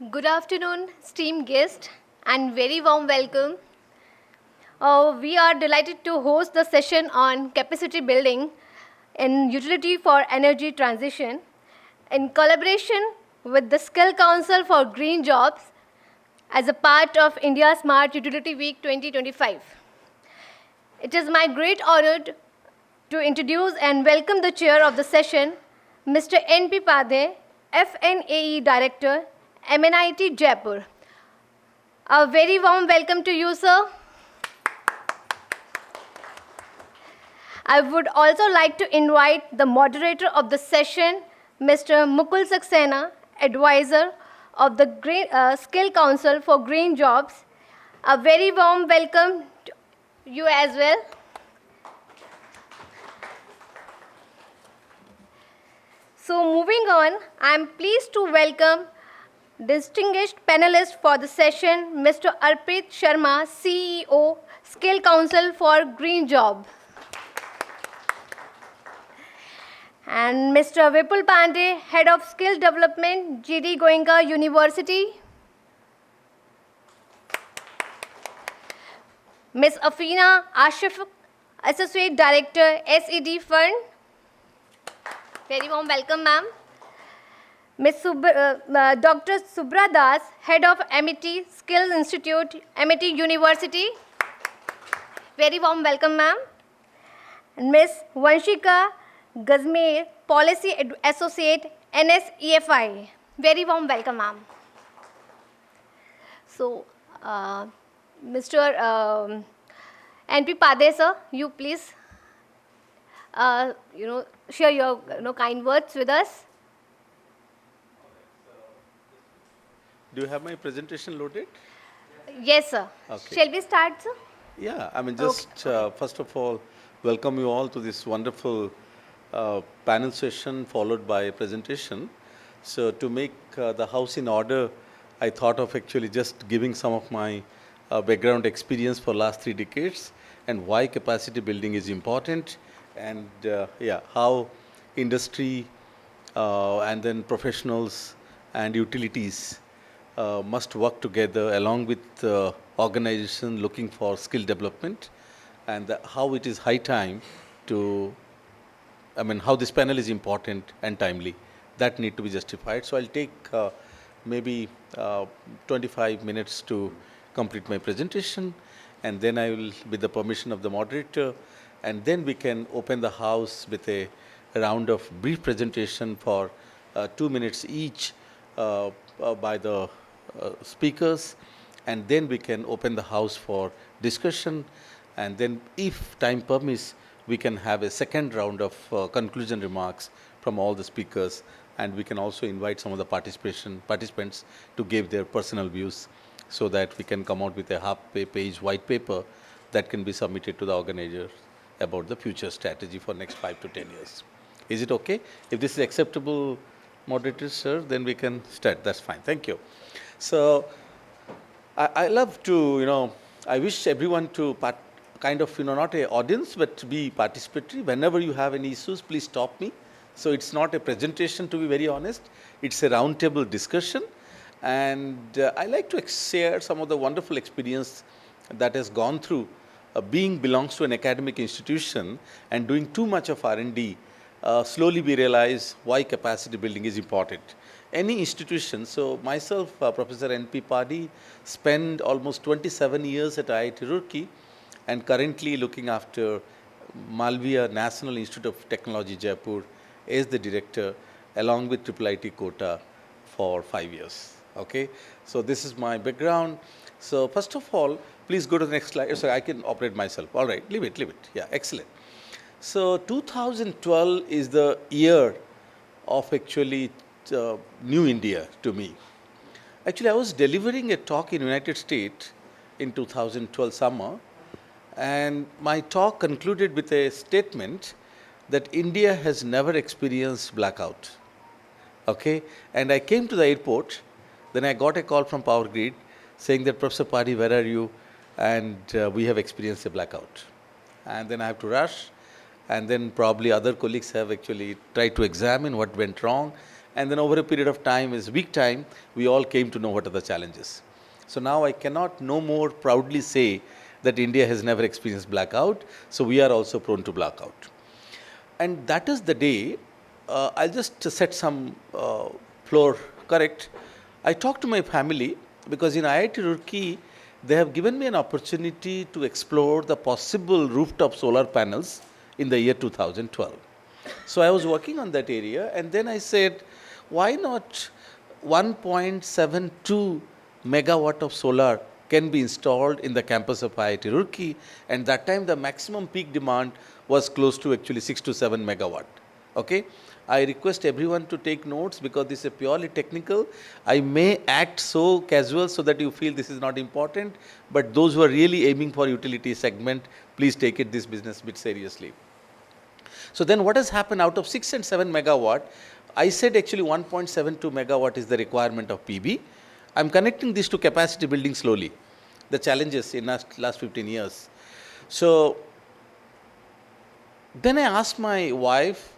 Good afternoon, esteemed guest, and very warm welcome. We are delighted to host the session on capacity building in utility for energy transition in collaboration with the Skill Council for Green Jobs as a part of India Smart Utility Week 2025. It is my great honor to introduce and welcome the chair of the session, Mr. N.P. Paddy, FNAE Director, Amity, Jaipur. A very warm welcome to you, sir. I would also like to invite the moderator of the session, Mr. Mukul Saxena, advisor of the Skill Council for Green Jobs. A very warm welcome to you as well. So moving on, I am pleased to welcome distinguished panelist for the session, Mr. Arpit Sharma, CEO, Skill Council for Green Job. And Mr. Vipul Pandey, Head of Skill Development, GD Goenka University. Ms. Afeena, Ashfaque, Associate Director, SED Fund. Very warm welcome, ma'am. Dr. Subhra Das, Head of Amity Skills Institute, Amity University. Very warm welcome, ma'am. And Ms. Vanshika, Gazmer, Policy Associate, NSEFI. Very warm welcome, ma'am. So, Mr. N.P. Paddy, sir, you please, share your kind words with us. Do you have my presentation loaded? Yes, sir. Okay. Shall we start, sir? Yeah, first of all, welcome you all to this wonderful panel session followed by a presentation. So to make the house in order, I thought of actually just giving some of my background experience for last 3 decades and why capacity building is important and how industry and then professionals and utilities must work together along with organization looking for skill development and how it is high time to, how this panel is important and timely. That need to be justified. So I'll take maybe 25 minutes to complete my presentation, and then I will, with the permission of the moderator, and then we can open the house with a round of brief presentation for 2 minutes each by the speakers, and then we can open the house for discussion, and then if time permits, we can have a second round of conclusion remarks from all the speakers, and we can also invite some of the participants to give their personal views so that we can come out with a half-page white paper that can be submitted to the organizer about the future strategy for next 5 to 10 years. Is it okay? If this is acceptable, moderators, sir, then we can start. That's fine. Thank you. So I love to, I wish everyone to not an audience, but be participatory. Whenever you have any issues, please stop me. So it's not a presentation, to be very honest. It's a roundtable discussion. And I like to share some of the wonderful experience that has gone through being belongs to an academic institution and doing too much of R&D. Slowly we realize why capacity building is important. Any institution, so myself, Professor N.P. Paddy, spent almost 27 years at IIT Roorkee and currently looking after Malaviya National Institute of Technology, Jaipur, as the director, along with IIIT Kota for 5 years. Okay, so this is my background. So first of all, please go to the next slide. So I can operate myself. All right, leave it. Yeah, excellent. So 2012 is the year of actually New India to me. Actually, I was delivering a talk in United States in 2012 summer, and my talk concluded with a statement that India has never experienced blackout. Okay, and I came to the airport, then I got a call from Power Grid saying that, Professor Paddy, where are you? And we have experienced a blackout. And then I have to rush, and then probably other colleagues have actually tried to examine what went wrong, And then over a period of time, as week time, we all came to know what are the challenges. So now I cannot no more proudly say that India has never experienced blackout. So we are also prone to blackout. And that is the day, I'll just set some floor correct. I talked to my family because in IIT Roorkee, they have given me an opportunity to explore the possible rooftop solar panels in the year 2012. So I was working on that area, and then I said, why not 1.72 megawatt of solar can be installed in the campus of IIT Roorkee, and that time the maximum peak demand was close to actually 6 to 7 megawatt. Okay, I request everyone to take notes because this is purely technical. I may act so casual so that you feel this is not important, but those who are really aiming for utility segment, please take it this business bit seriously. So then what has happened out of 6 and 7 megawatt, I said actually 1.72 megawatt is the requirement of PB. I'm connecting this to capacity building slowly, the challenges in last 15 years. So then I asked my wife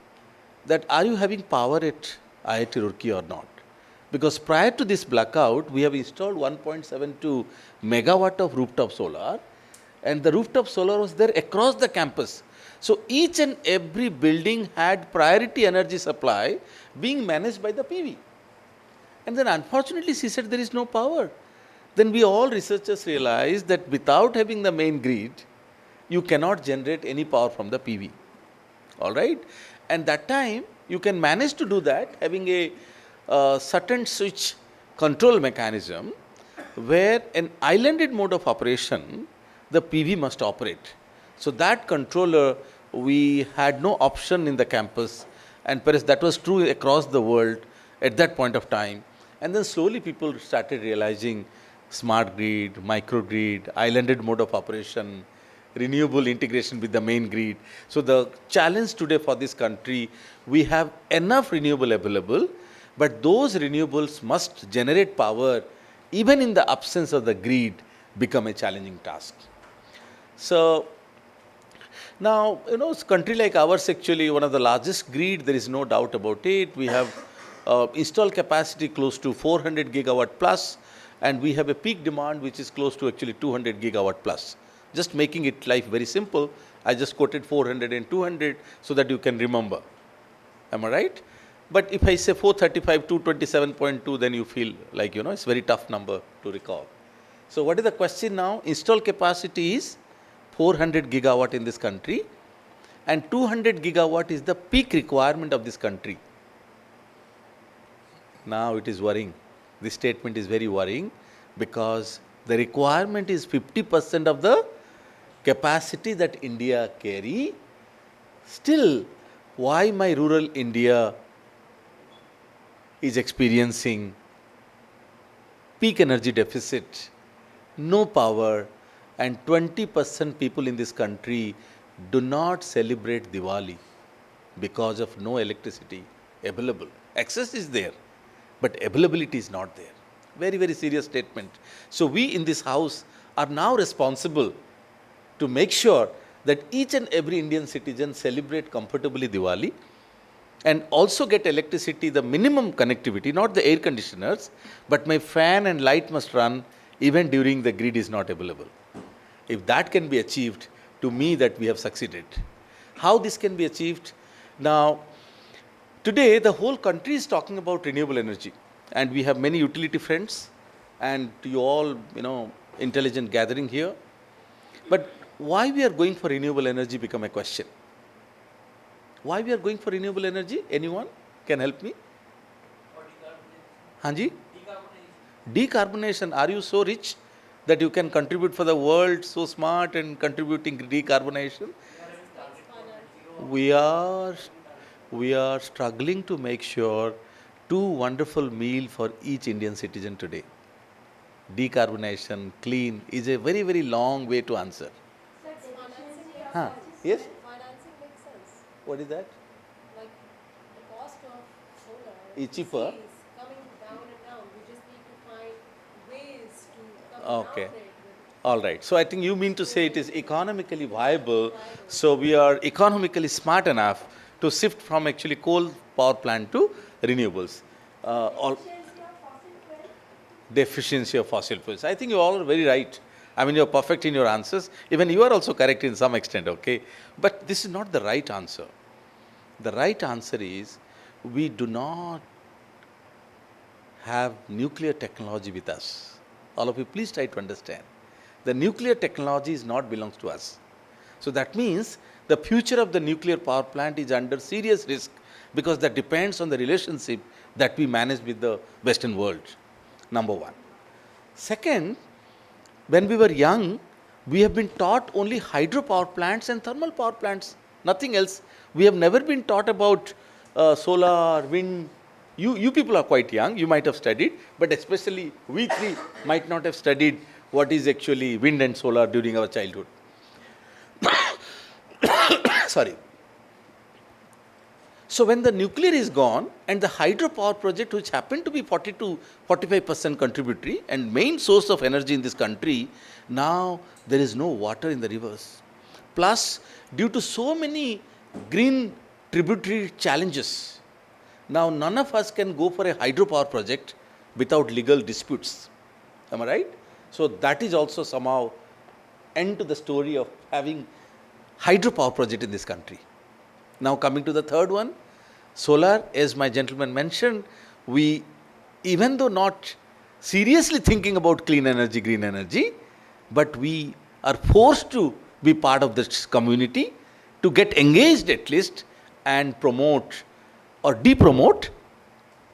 that are you having power at IIT Roorkee or not? Because prior to this blackout, we have installed 1.72 megawatt of rooftop solar, and the rooftop solar was there across the campus. So each and every building had priority energy supply being managed by the PV. And then unfortunately she said there is no power. Then we all researchers realized that without having the main grid, you cannot generate any power from the PV. All right? And that time you can manage to do that having a certain switch control mechanism where an islanded mode of operation, the PV must operate. So that controller, we had no option in the campus, and perhaps that was true across the world at that point of time. And then slowly people started realizing smart grid, microgrid, islanded mode of operation, renewable integration with the main grid. So the challenge today for this country, we have enough renewable available, but those renewables must generate power even in the absence of the grid become a challenging task. So now, a country like ours actually one of the largest grid, there is no doubt about it. We have installed capacity close to 400 gigawatt plus, and we have a peak demand which is close to actually 200 gigawatt plus. Just making it life very simple, I just quoted 400 and 200 so that you can remember. Am I right? But if I say 435, 227.2, then you feel like, it's a very tough number to recall. So what is the question now? Installed capacity is 400 gigawatt in this country, and 200 gigawatt is the peak requirement of this country. Now it is worrying. This statement is very worrying because the requirement is 50% of the capacity that India carry. Still, why my rural India is experiencing peak energy deficit, no power, and 20% people in this country do not celebrate Diwali because of no electricity available. Access is there, but availability is not there. Very, very serious statement. So we in this house are now responsible to make sure that each and every Indian citizen celebrate comfortably Diwali and also get electricity, the minimum connectivity, not the air conditioners, but my fan and light must run even during the grid is not available. If that can be achieved, to me that we have succeeded. How this can be achieved? Now, today the whole country is talking about renewable energy, and we have many utility friends, and you all, intelligent gathering here. But why we are going for renewable energy become a question. Why we are going for renewable energy? Anyone can help me? Hanji? Decarbonation. Are you so rich that you can contribute for the world, so smart and contributing decarbonation? We are struggling to make sure 2 wonderful meal for each Indian citizen today. Decarbonation, clean is a very, very long way to answer. Huh? Yes? Financing makes sense. What is that? Like the cost of solar Is cheaper. is coming down and down. We just need to find ways to come Okay. around it. All right. So I think you mean to say it is economically viable. So we are economically smart enough to shift from actually coal power plant to renewables. All deficiency of fossil fuels. I think you all are very right. I mean, you're perfect in your answers. Even you are also correct in some extent, okay? But this is not the right answer. The right answer is we do not have nuclear technology with us. All of you, please try to understand. The nuclear technology is not belongs to us. So that means the future of the nuclear power plant is under serious risk because that depends on the relationship that we manage with the Western world. Number one. Second, when we were young, we have been taught only hydropower plants and thermal power plants, nothing else. We have never been taught about solar, wind. You people are quite young, you might have studied, but especially we three might not have studied what is actually wind and solar during our childhood. Sorry. So when the nuclear is gone and the hydropower project, which happened to be 40 to 45% contributory and main source of energy in this country, now there is no water in the rivers. Plus, due to so many green tributary challenges, now none of us can go for a hydropower project without legal disputes. Am I right? So that is also somehow end to the story of having hydropower project in this country. Now coming to the third one, solar, as my gentleman mentioned, we, even though not seriously thinking about clean energy, green energy, but we are forced to be part of this community to get engaged at least and promote or de-promote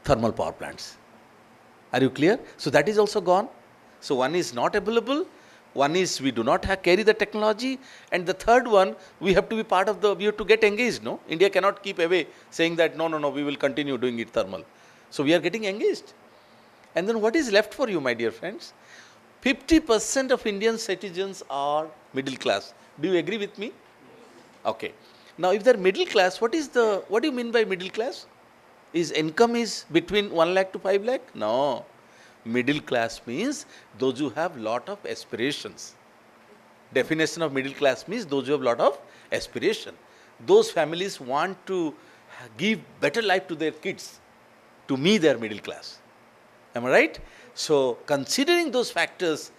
thermal power plants. Are you clear? So that is also gone. So one is not available, one is we do not carry the technology, and the third one, we have to be part of we have to get engaged, no? India cannot keep away saying that, no, we will continue doing it thermal. So we are getting engaged. And then what is left for you, my dear friends? 50% of Indian citizens are middle class. Do you agree with me? Okay. Now, if they are middle class, what do you mean by middle class? Is income is between 1 lakh to 5 lakh? No. Middle class means those who have lot of aspirations. Definition of middle class means those who have lot of aspiration. Those families want to give better life to their kids. To me, they are middle class. Am I right? So, considering those factors,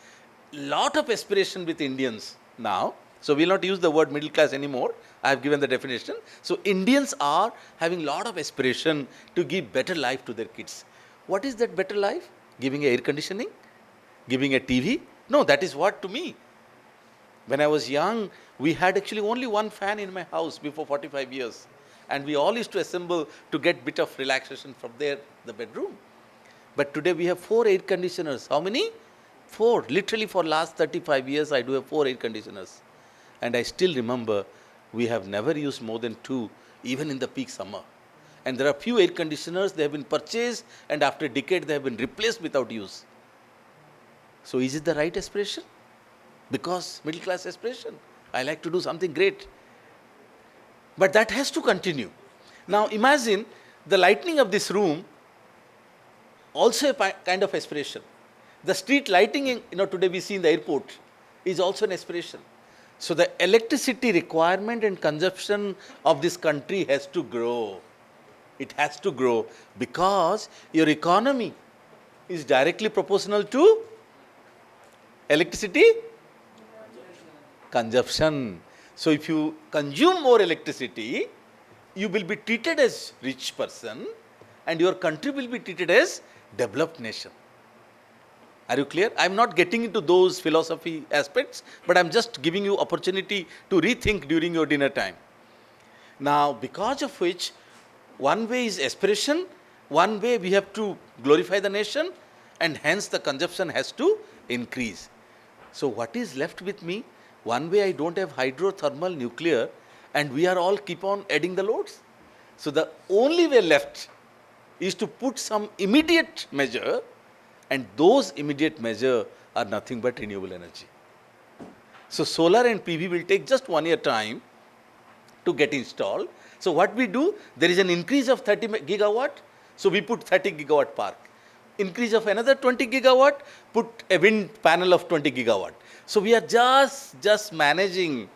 lot of aspiration with Indians now. So, we will not use the word middle class anymore. I have given the definition. So, Indians are having lot of aspiration to give better life to their kids. What is that better life? Giving air conditioning? Giving a TV? No, that is what to me. When I was young, we had actually only one fan in my house before 45 years. And we all used to assemble to get bit of relaxation from there, the bedroom. But today we have 4 air conditioners. How many? 4. Literally for last 35 years, I do have 4 air conditioners. And I still remember we have never used more than 2, even in the peak summer. And there are few air conditioners, they have been purchased, and after a decade they have been replaced without use. So is it the right aspiration? Because middle class aspiration, I like to do something great. But that has to continue. Now imagine the lighting of this room, also a kind of aspiration. The street lighting, today we see in the airport, is also an aspiration. So the electricity requirement and consumption of this country has to grow. It has to grow because your economy is directly proportional to electricity consumption. So if you consume more electricity, you will be treated as rich person and your country will be treated as developed nation. Are you clear? I am not getting into those philosophy aspects, but I am just giving you opportunity to rethink during your dinner time. Now, because of which, one way is aspiration, one way we have to glorify the nation, and hence the consumption has to increase. So what is left with me? One way I don't have hydro, thermal, nuclear, and we are all keep on adding the loads. So the only way left is to put some immediate measure, and those immediate measure are nothing but renewable energy. So solar and PV will take just 1 year time to get installed. So what we do, there is an increase of 30 gigawatt, so we put 30 gigawatt park. Increase of another 20 gigawatt, put a wind panel of 20 gigawatt. So we are just managing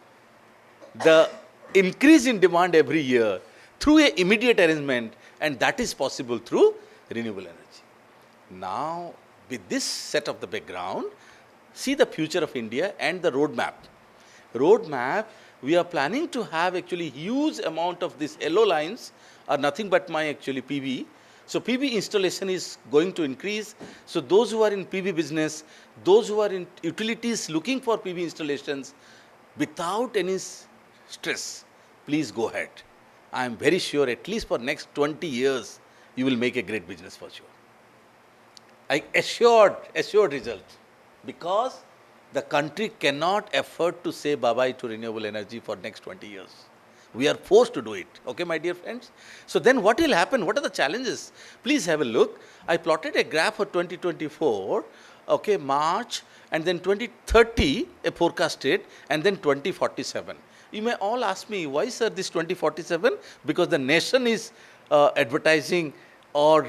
the increase in demand every year. through a immediate arrangement, and that is possible through renewable energy. Now, with this set of the background, see the future of India and the roadmap. Roadmap, we are planning to have actually huge amount of these yellow lines are nothing but my actually PV. So PV installation is going to increase. So those who are in PV business, those who are in utilities looking for PV installations, without any stress, please go ahead. I am very sure at least for next 20 years, you will make a great business for sure. I assured result, because the country cannot afford to say bye-bye to renewable energy for next 20 years. We are forced to do it. Okay, my dear friends? So then what will happen? What are the challenges? Please have a look. I plotted a graph for 2024, okay, March, and then 2030, a forecasted, and then 2047. You may all ask me, why, sir, this 2047? Because the nation is advertising or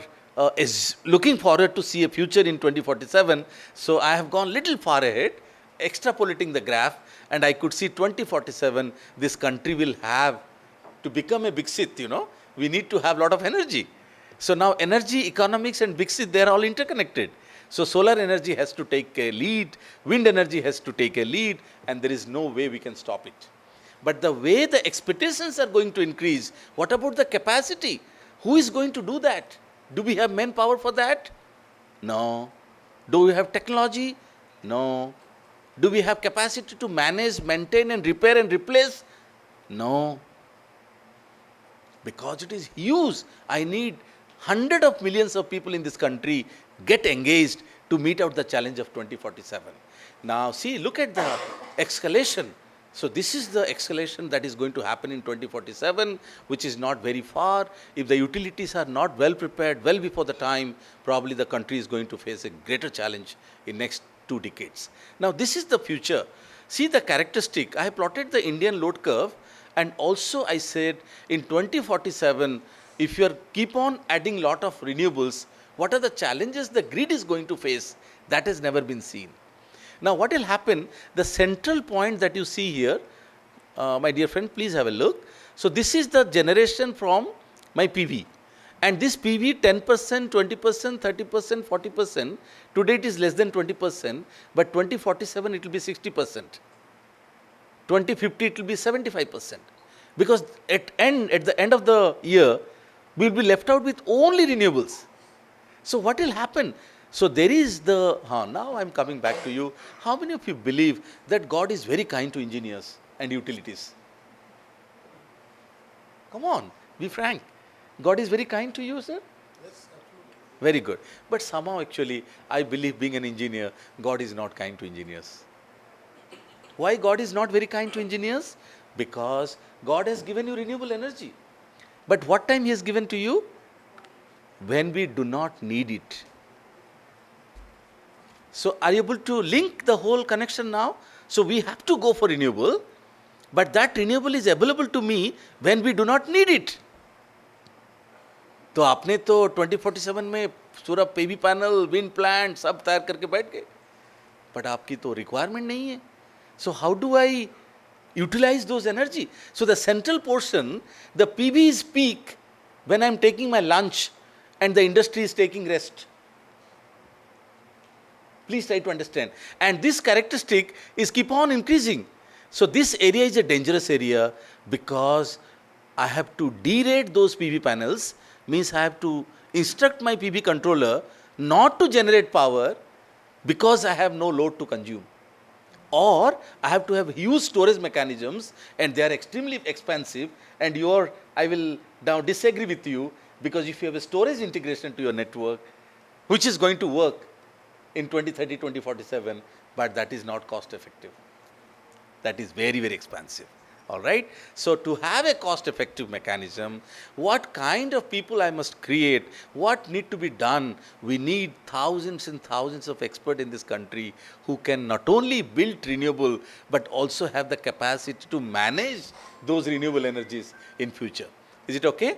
is looking forward to see a future in 2047. So I have gone little far ahead, extrapolating the graph, and I could see 2047, this country will have to become a Viksit, we need to have a lot of energy. So now energy, economics and Viksit, they are all interconnected. So solar energy has to take a lead, wind energy has to take a lead, and there is no way we can stop it. But the way the expectations are going to increase, what about the capacity? Who is going to do that? Do we have manpower for that? No. Do we have technology? No. Do we have capacity to manage, maintain and repair and replace? No. Because it is huge. I need hundreds of millions of people in this country get engaged to meet out the challenge of 2047. Now see, look at the escalation. So this is the escalation that is going to happen in 2047, which is not very far. If the utilities are not well prepared, well before the time, probably the country is going to face a greater challenge in next 2 decades. Now this is the future. See the characteristic. I have plotted the Indian load curve, and also I said in 2047, if you are keep on adding lot of renewables, what are the challenges the grid is going to face? That has never been seen. Now what will happen, the central point that you see here, my dear friend, please have a look. So this is the generation from my PV. And this PV 10%, 20%, 30%, 40%, today it is less than 20%, but 2047 it will be 60%. 2050 it will be 75%. Because at the end of the year, we will be left out with only renewables. So what will happen? So there is the, now I am coming back to you. How many of you believe that God is very kind to engineers and utilities? Come on, be frank. God is very kind to you, sir? Yes, absolutely. Very good. But somehow actually, I believe being an engineer, God is not kind to engineers. Why God is not very kind to engineers? Because God has given you renewable energy. But what time He has given to you? When we do not need it. So are you able to link the whole connection now? So we have to go for renewable, but that renewable is available to me when we do not need it. तो आपने तो 2047 में पूरा PV panel, wind plant सब तैयार करके बैठ गए, बट आपकी तो रिक्वायरमेंट नहीं है. So how do I utilize those energy? So the central portion, the PV is peak when I am taking my lunch and the industry is taking rest. Please try to understand. And this characteristic is keep on increasing. So this area is a dangerous area because I have to derate those PV panels, means I have to instruct my PV controller not to generate power because I have no load to consume. Or I have to have huge storage mechanisms and they are extremely expensive, and I will now disagree with you, because if you have a storage integration to your network, which is going to work in 2030, 2047, but that is not cost effective. That is very, very expensive. All right. So to have a cost effective mechanism, what kind of people I must create, what need to be done? We need thousands and thousands of experts in this country who can not only build renewable, but also have the capacity to manage those renewable energies in future. Is it okay?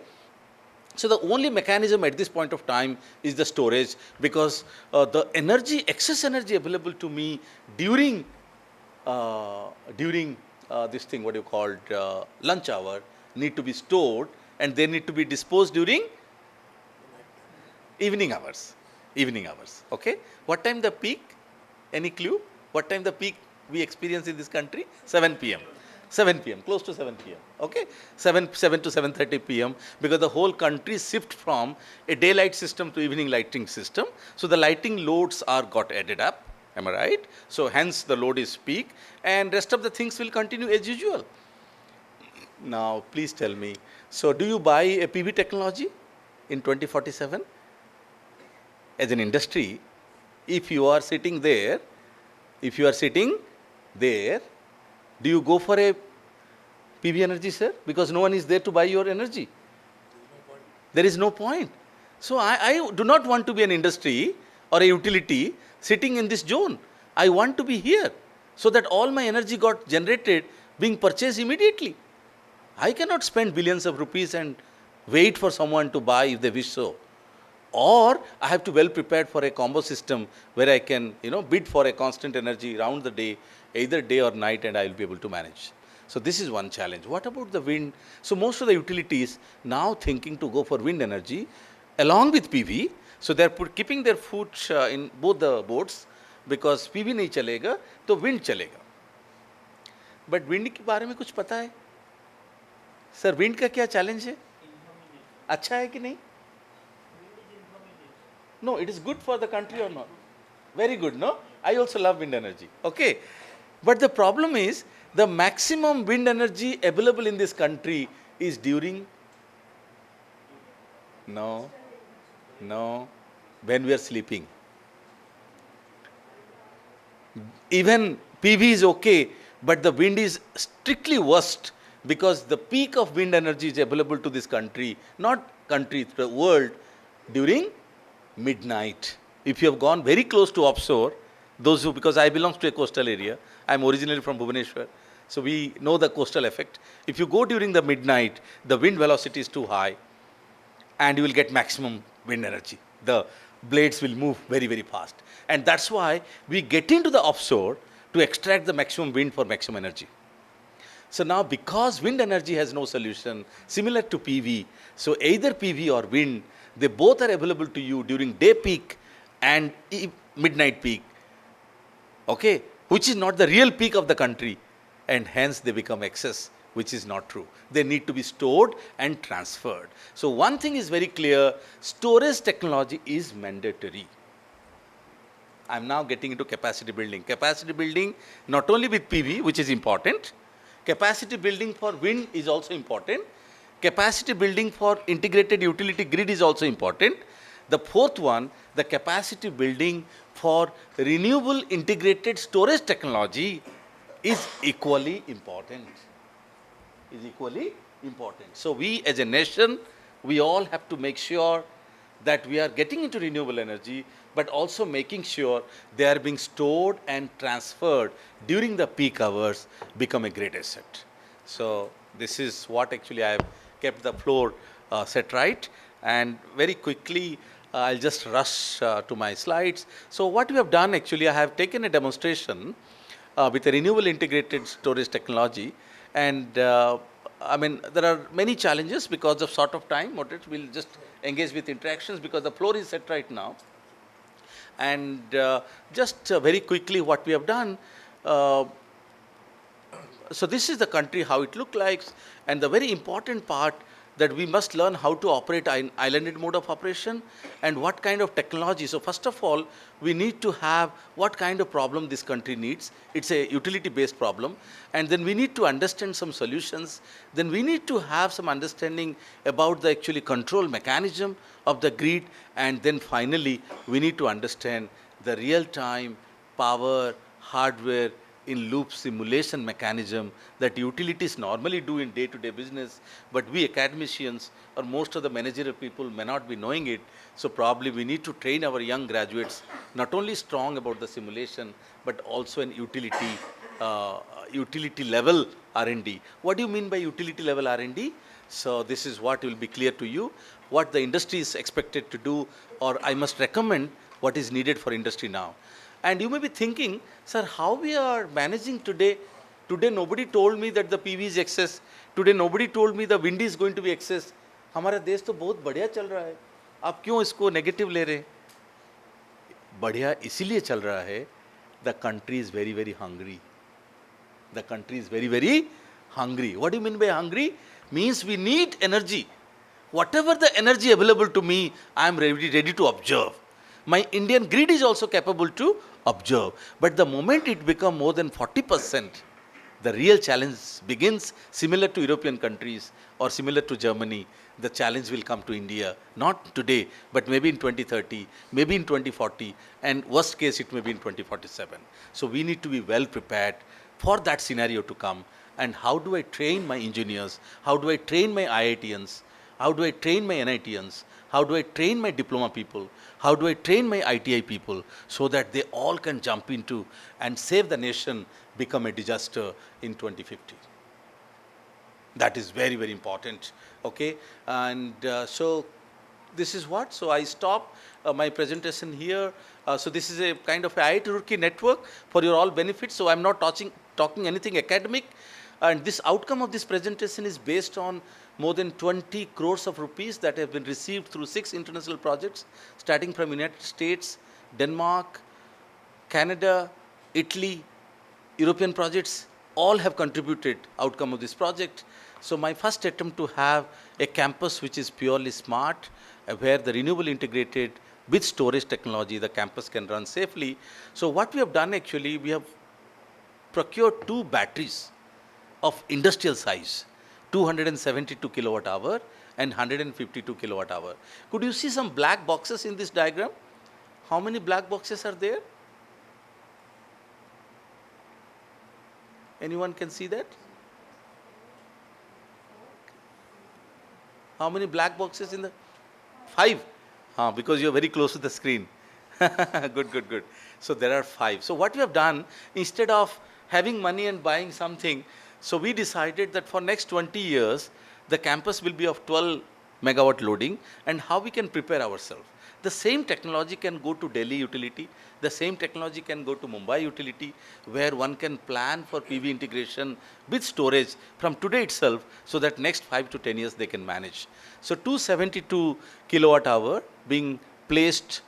So the only mechanism at this point of time is the storage, because the energy, excess energy available to me during this thing, what you called lunch hour, need to be stored and they need to be disposed during evening hours. Evening hours. Okay. What time the peak? Any clue? What time the peak we experience in this country? 7 p.m. 7 p.m. Close to 7 p.m. Okay. 7 to 7:30 p.m. because the whole country shift from a daylight system to evening lighting system. So the lighting loads are got added up. Am I right? So hence the load is peak, and rest of the things will continue as usual. Now please tell me. So do you buy a PV technology in 2047? As an industry, if you are sitting there, do you go for a PV energy, sir? Because no one is there to buy your energy. There is no point. So I do not want to be an industry or a utility sitting in this zone. I want to be here so that all my energy got generated being purchased immediately. I cannot spend billions of rupees and wait for someone to buy if they wish so. Or I have to well prepared for a combo system where I can, bid for a constant energy around the day, either day or night, and I will be able to manage. So this is one challenge. What about the wind? So most of the utilities now thinking to go for wind energy along with PV. So they are keeping their foot in both the boats because PV नहीं चलेगा तो wind चलेगा. But wind के बारे में कुछ पता है? Sir, wind का क्या challenge है? अच्छा है कि नहीं? No, it is good for the country or not? Very good, no? I also love wind energy. Okay. But the problem is, the maximum wind energy available in this country is during? No. When we are sleeping. Even PV is okay, but the wind is strictly worst because the peak of wind energy is available to this country, not country, the world, during midnight. If you have gone very close to offshore, because I belong to a coastal area, I am originally from Bhubaneswar, so we know the coastal effect. If you go during the midnight, the wind velocity is too high and you will get maximum wind energy. The blades will move very, very fast. And that's why we get into the offshore to extract the maximum wind for maximum energy. So now because wind energy has no solution, similar to PV, so either PV or wind, they both are available to you during day peak and midnight peak, okay, which is not the real peak of the country, and hence they become excess, which is not true. They need to be stored and transferred. So one thing is very clear, storage technology is mandatory. I am now getting into capacity building. Capacity building not only with PV, which is important, capacity building for wind is also important. Capacity building for integrated utility grid is also important. The fourth one, the capacity building for renewable integrated storage technology is equally important. So we as a nation, we all have to make sure that we are getting into renewable energy, but also making sure they are being stored and transferred during the peak hours become a great asset. So this is what actually I have kept the floor set right, and very quickly I'll just rush to my slides. So what we have done actually, I have taken a demonstration with a renewable integrated storage technology, and there are many challenges because of short of time. We'll just engage with interactions because the floor is set right now. And just very quickly what we have done, so this is the country, how it looked like, and the very important part that we must learn how to operate in islanded mode of operation and what kind of technology. So first of all, we need to have what kind of problem this country needs. It's a utility-based problem. And then we need to understand some solutions. Then we need to have some understanding about the actually control mechanism of the grid. And then finally, we need to understand the real-time power, hardware, in loop simulation mechanism that utilities normally do in day-to-day business, but we academicians or most of the managerial people may not be knowing it. So probably we need to train our young graduates not only strong about the simulation, but also in utility level R&D. What do you mean by utility level R&D? So this is what will be clear to you, what the industry is expected to do, or I must recommend what is needed for industry now. And you may be thinking, sir, how we are managing today? Today nobody told me that the PV is excess. Today nobody told me the wind is going to be excess. हमारा देश तो बहुत बढ़िया चल रहा है, आप क्यों इसको नेगेटिव ले रहे हैं? बढ़िया इसीलिए चल रहा है, the country is very very hungry. The country is very, very hungry. What do you mean by hungry? Means we need energy. Whatever the energy available to me, I am ready to observe. My Indian grid is also capable to observe. But the moment it becomes more than 40%, the real challenge begins, similar to European countries or similar to Germany. The challenge will come to India, not today, but maybe in 2030, maybe in 2040, and worst case it may be in 2047. So we need to be well prepared for that scenario to come. And how do I train my engineers? How do I train my IITians? How do I train my NITians? How do I train my diploma people? How do I train my ITI people so that they all can jump into and save the nation, become a disaster in 2050? That is very, very important. Okay, and so this is what. So I stop my presentation here. So this is a kind of IIT Roorkee network for your all benefit. So I'm not talking anything academic. And this outcome of this presentation is based on more than 20 crores of rupees that have been received through 6 international projects, starting from United States, Denmark, Canada, Italy, European projects. All have contributed outcome of this project. So my first attempt to have a campus which is purely smart, where the renewable integrated with storage technology, the campus can run safely. So what we have done actually, we have procured 2 batteries of industrial size, 272 kilowatt hour and 152 kilowatt hour. Could you see some black boxes in this diagram? How many black boxes are there? Anyone can see that? How many black boxes in the 5? Because you are very close to the screen. Good, good, good. So there are 5. So what we have done, instead of having money and buying something, so we decided that for next 20 years, the campus will be of 12 megawatt loading, and how we can prepare ourselves. The same technology can go to Delhi utility, the same technology can go to Mumbai utility, where one can plan for PV integration with storage from today itself, so that next 5 to 10 years they can manage. So 272 kilowatt hour being placed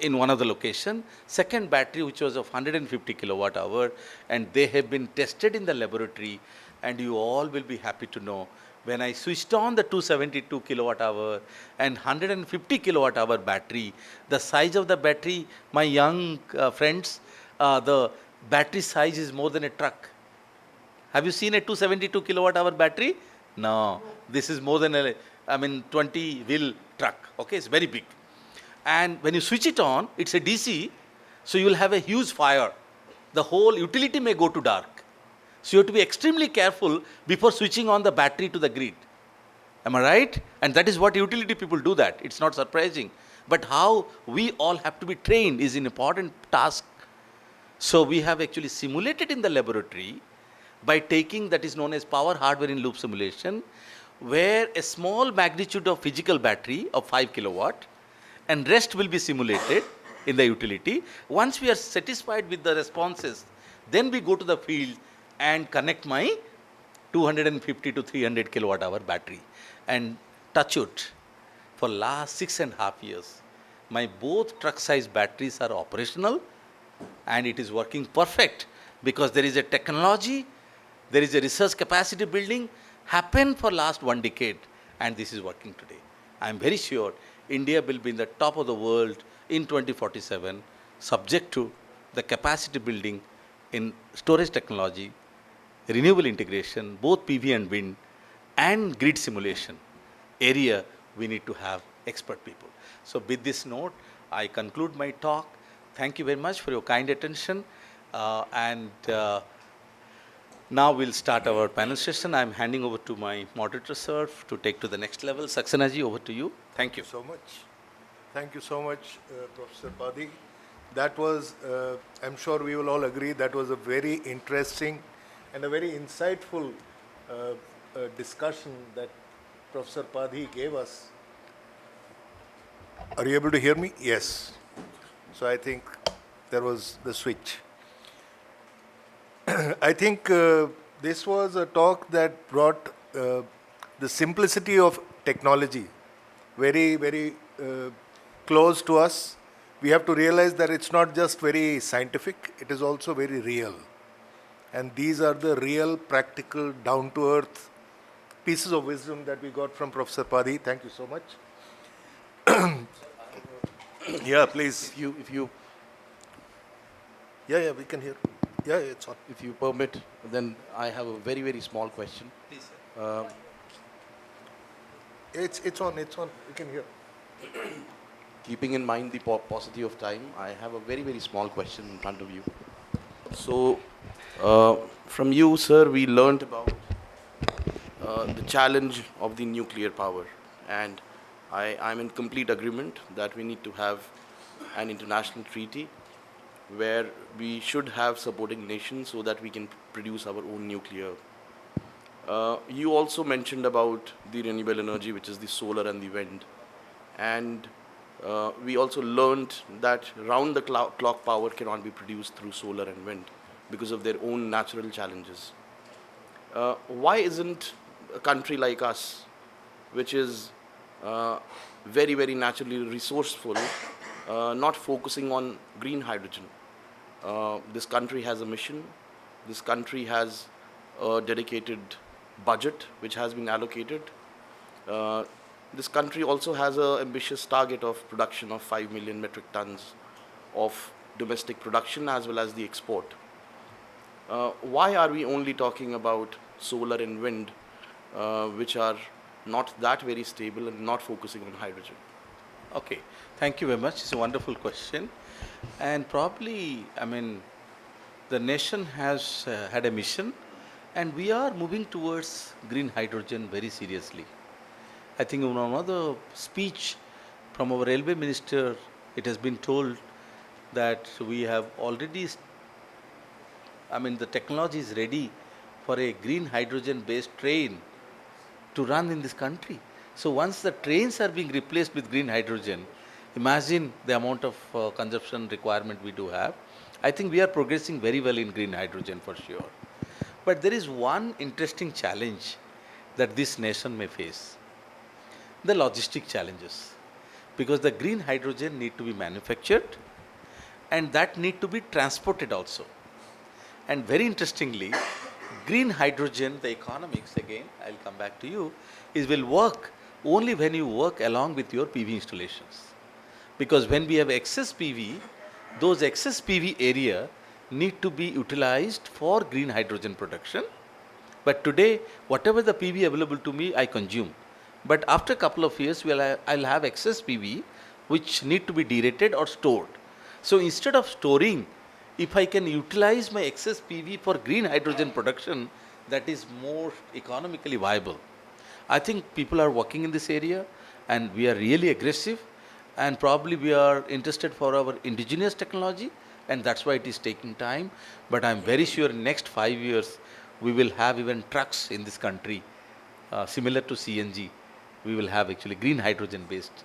in one of the location, second battery which was of 150 kilowatt hour, and they have been tested in the laboratory, and you all will be happy to know, when I switched on the 272 kilowatt hour and 150 kilowatt hour battery, the size of the battery, my young friends, the battery size is more than a truck. Have you seen a 272 kilowatt hour battery? No, this is more than a, 20 wheel truck. Okay, it's very big. And when you switch it on, it's a DC, so you will have a huge fire. The whole utility may go to dark. So you have to be extremely careful before switching on the battery to the grid. Am I right? And that is what utility people do that. It's not surprising. But how we all have to be trained is an important task. So we have actually simulated in the laboratory by taking that is known as power hardware in loop simulation, where a small magnitude of physical battery of 5 kilowatt and rest will be simulated in the utility. Once we are satisfied with the responses, then we go to the field and connect my 250 to 300 kilowatt hour battery. And touch it, for last 6.5 years, my both truck size batteries are operational, and it is working perfect, because there is a technology, there is a research capacity building happened for last 1 decade, and this is working today. I am very sure India will be in the top of the world in 2047, subject to the capacity building in storage technology, renewable integration, both PV and wind, and grid simulation area. We need to have expert people. So with this note, I conclude my talk. Thank you very much for your kind attention. Now we'll start our panel session. I'm handing over to my moderator, sir, to take to the next level. Saxena ji, over to you. Thank you. So much. Thank you so much, Professor Paddy. That was, I'm sure we will all agree, that was a very interesting and a very insightful discussion that Professor Paddy gave us. Are you able to hear me? Yes. So I think there was the switch. I think this was a talk that brought the simplicity of technology, very, very close to us. We have to realize that it's not just very scientific, it is also very real. And these are the real, practical, down-to-earth pieces of wisdom that we got from Professor Paddy. Thank you so much. Yeah, please. If you Yeah, we can hear. Yeah, it's on. if you permit, then I have a very, very small question. Please, sir. It's on. We can hear. Keeping in mind the paucity of time, I have a very, very small question in front of you. So, from you, sir, we learnt about the challenge of the nuclear power, and I'm in complete agreement that we need to have an international treaty where we should have supporting nations so that we can produce our own nuclear. You also mentioned about the renewable energy, which is the solar and the wind. And we also learned that round the clock power cannot be produced through solar and wind because of their own natural challenges. Why isn't a country like us, which is very, very naturally resourceful, not focusing on green hydrogen? This country has a mission. This country has a dedicated budget which has been allocated. This country also has an ambitious target of production of 5 million metric tons of domestic production as well as the export. Why are we only talking about solar and wind, which are not that very stable and not focusing on hydrogen? Okay, thank you very much. It's a wonderful question. And probably, the nation has had a mission, and we are moving towards green hydrogen very seriously. I think in one of the speech from our railway minister, it has been told that we have already, the technology is ready for a green hydrogen based train to run in this country. So once the trains are being replaced with green hydrogen, imagine the amount of consumption requirement we do have. I think we are progressing very well in green hydrogen for sure. But there is one interesting challenge that this nation may face. The logistic challenges. Because the green hydrogen need to be manufactured and that need to be transported also. And very interestingly, green hydrogen, the economics, again, I'll come back to you, will work only when you work along with your PV installations. Because when we have excess PV, those excess PV area need to be utilized for green hydrogen production. But today, whatever the PV available to me, I consume. But after a couple of years, I'll have excess PV which need to be derated or stored. So instead of storing, if I can utilize my excess PV for green hydrogen production, that is more economically viable. I think people are working in this area and we are really aggressive, and probably we are interested for our indigenous technology, and that's why it is taking time. But I'm very sure in next 5 years, we will have even trucks in this country, similar to CNG. We will have actually green hydrogen based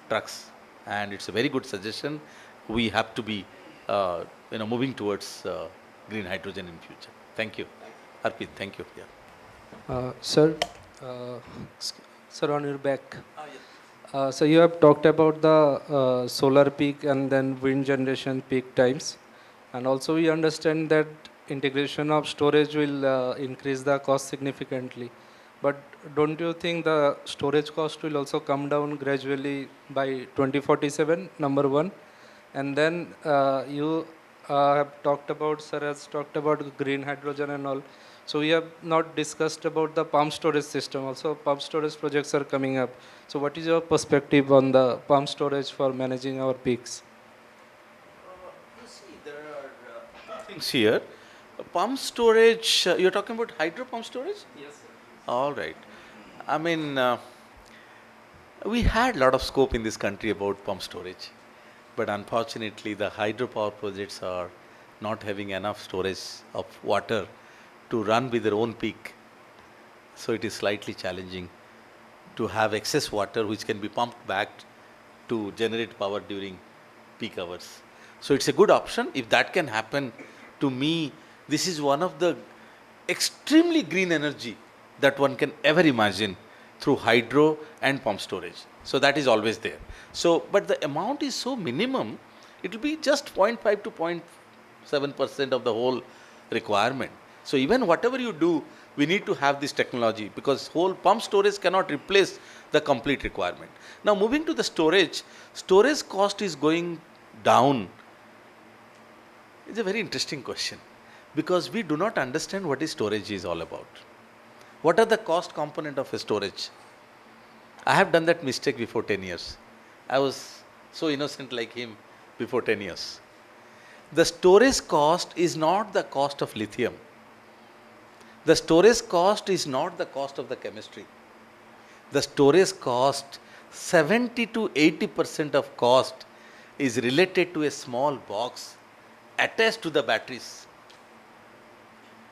trucks, and it's a very good suggestion. We have to be moving towards green hydrogen in future. Thank you. Arpit, thank you. Yeah. Sir, on your back. So you have talked about the solar peak and then wind generation peak times, and also we understand that integration of storage will increase the cost significantly. But don't you think the storage cost will also come down gradually by 2047, number one? And then you have talked about, sir has talked about green hydrogen and all. So we have not discussed about the pump storage system. Also, pump storage projects are coming up. So what is your perspective on the pump storage for managing our peaks? You see, there are things here. Pump storage, you're talking about hydro pump storage? Yes, sir. All right. We had a lot of scope in this country about pump storage. But unfortunately, the hydropower projects are not having enough storage of water to run with their own peak. So it is slightly challenging to have excess water which can be pumped back to generate power during peak hours. So it's a good option. If that can happen, to me, this is one of the extremely green energy that one can ever imagine through hydro and pump storage. So that is always there. So, but the amount is so minimum, it will be just 0.5 to 0.7% of the whole requirement. So even whatever you do, we need to have this technology, because whole pump storage cannot replace the complete requirement. Now moving to the storage cost is going down. It's a very interesting question, because we do not understand what is storage is all about. What are the cost component of a storage? I have done that mistake before 10 years. I was so innocent like him before 10 years. The storage cost is not the cost of lithium. The storage cost is not the cost of the chemistry. The storage cost, 70 to 80% of cost is related to a small box attached to the batteries.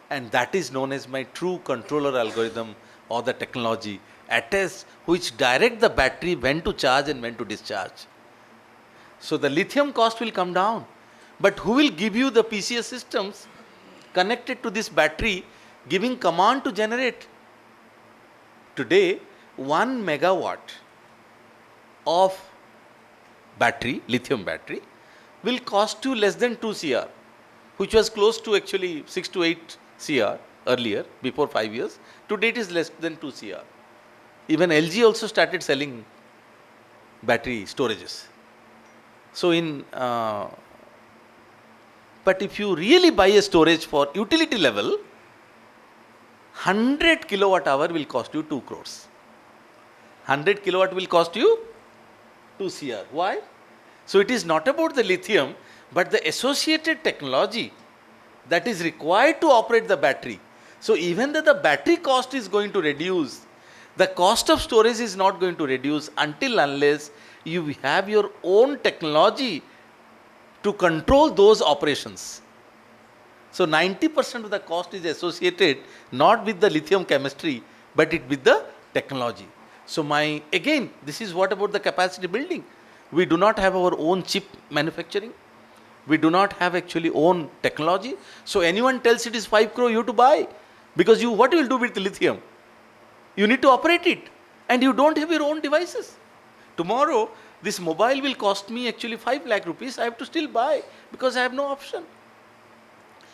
And that is known as my true controller algorithm, or the technology attached, which direct the battery when to charge and when to discharge. So the lithium cost will come down. But who will give you the PCS systems connected to this battery, giving command to generate? Today, 1 megawatt of battery, lithium battery, will cost you less than 2 CR, which was close to actually 6 to 8 CR earlier, before 5 years. Today it is less than 2 CR. Even LG also started selling battery storages. So but if you really buy a storage for utility level, 100 kilowatt hour will cost you 2 crores. 100 kilowatt will cost you 2 CR. Why? So it is not about the lithium, but the associated technology that is required to operate the battery. So even though the battery cost is going to reduce, the cost of storage is not going to reduce until unless you have your own technology to control those operations. So 90% of the cost is associated not with the lithium chemistry, but with the technology. So again, this is what about the capacity building. We do not have our own chip manufacturing. We do not have actually own technology. So anyone tells it is 5 crore, you have to buy. Because what you will do with the lithium? You need to operate it. And you don't have your own devices. Tomorrow, this mobile will cost me actually 5 lakh rupees. I have to still buy because I have no option.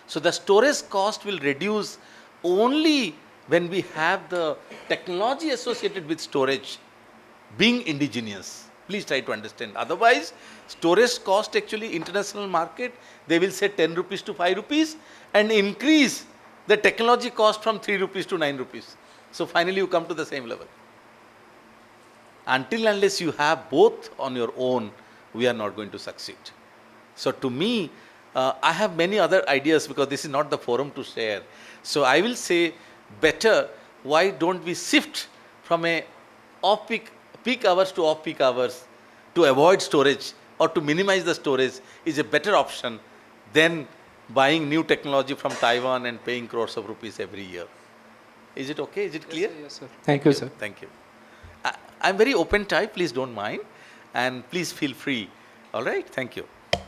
So the storage cost will reduce only when we have the technology associated with storage being indigenous. Please try to understand. Otherwise, storage cost actually international market, they will say 10 rupees to 5 rupees and increase the technology cost from 3 rupees to 9 rupees. So finally you come to the same level. Until unless you have both on your own, we are not going to succeed. So to me, I have many other ideas because this is not the forum to share. So I will say better, why don't we shift from a peak hours to off-peak hours to avoid storage or to minimize the storage is a better option than buying new technology from Taiwan and paying crores of rupees every year. Is it okay? Is it clear? Yes, sir. Thank you, sir. Thank you. I'm very open type, please don't mind, and please feel free. All right, thank you. So in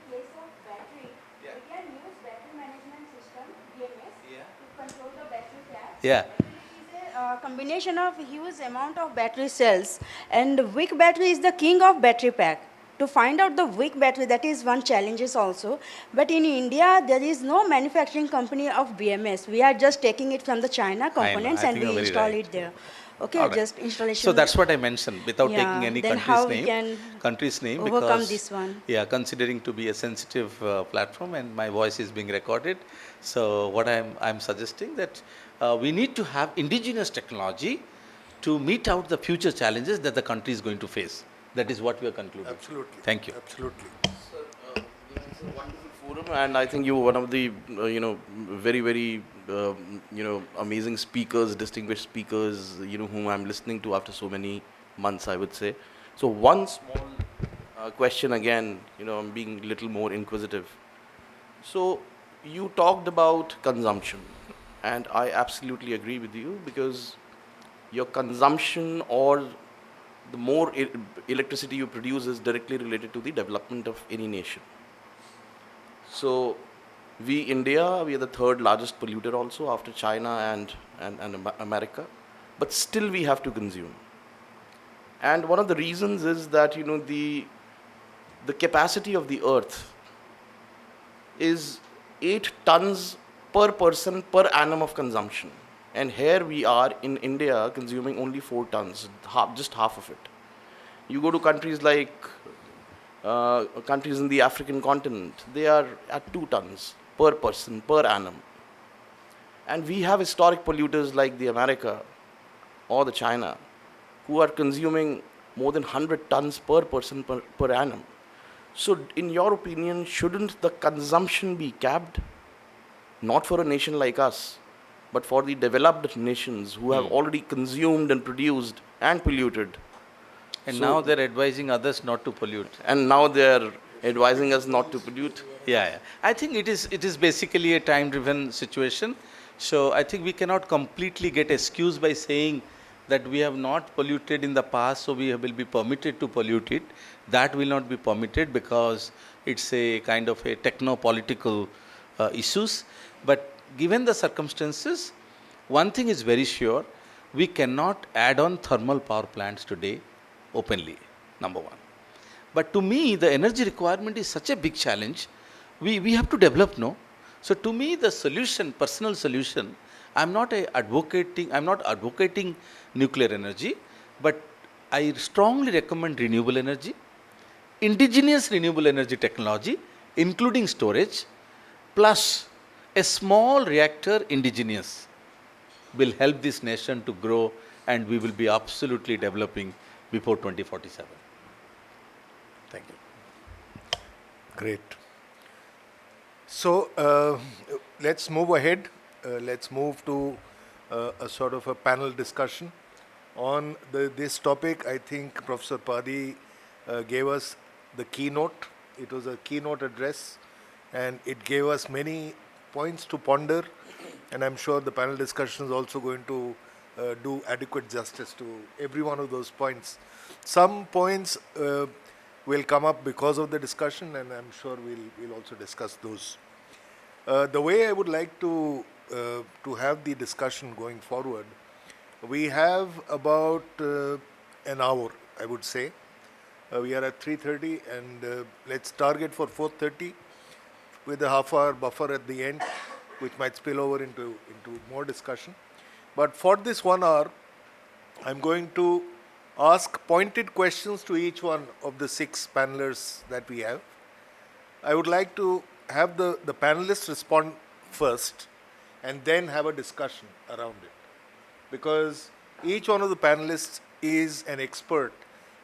case of battery, we can use battery management system, BMS, to control the battery pack. Yeah. It is a combination of huge amount of battery cells, and weak battery is the king of battery pack. To find out the weak battery, that is one challenge also. But in India, there is no manufacturing company of BMS. We are just taking it from the China components and we install it there. Okay, right. Just installation. So that's what I mentioned without taking any then country's name overcome because this one. Yeah, considering to be a sensitive platform and my voice is being recorded. So what I'm suggesting that we need to have indigenous technology to meet out the future challenges that the country is going to face. That is what we are concluding. Absolutely. Thank you. Absolutely. Sir, it's a wonderful forum, and I think you were one of the very, very amazing speakers, distinguished speakers, whom I'm listening to after so many months, I would say. So one small question again, I'm being a little more inquisitive. So you talked about consumption, and I absolutely agree with you because your consumption or the more electricity you produce is directly related to the development of any nation. So India, we are the third largest polluter also after China and America. but still we have to consume. And one of the reasons is that, you know, the capacity of the earth is 8 tons per person per annum of consumption. And here we are in India consuming only 4 tons, just half of it. You go to countries like countries in the African continent, they are at 2 tons per person per annum. And we have historic polluters like the America or the China who are consuming more than 100 tons per person per annum. So in your opinion, shouldn't the consumption be capped? Not for a nation like us, but for the developed nations who have already consumed and produced and polluted. And so now they're advising others not to pollute. And now they're advising us not to pollute. Yeah. I think it is basically a time-driven situation. So I think we cannot completely get excused by saying that we have not polluted in the past, so we will be permitted to pollute it. That will not be permitted because it's a kind of a techno-political issues. But given the circumstances, one thing is very sure, we cannot add on thermal power plants today openly, number one. But to me, the energy requirement is such a big challenge, we have to develop, no? So to me, the solution, personal solution, I'm not advocating nuclear energy, but I strongly recommend renewable energy, indigenous renewable energy technology, including storage, plus a small reactor indigenous will help this nation to grow, and we will be absolutely developing before 2047. Thank you. Great. So let's move ahead. Let's move to a sort of a panel discussion on this topic. I think Professor Paddy gave us the keynote. It was a keynote address, and it gave us many points to ponder, and I'm sure the panel discussion is also going to do adequate justice to every one of those points. Some points will come up because of the discussion, and I'm sure we'll also discuss those. The way I would like to have the discussion going forward, we have about an hour, I would say. We are at 3:30, and let's target for 4:30 with a half-hour buffer at the end, which might spill over into more discussion. But for this 1 hour, I'm going to ask pointed questions to each one of the 6 panelists that we have. I would like to have the panelists respond first and then have a discussion around it. Because each one of the panelists is an expert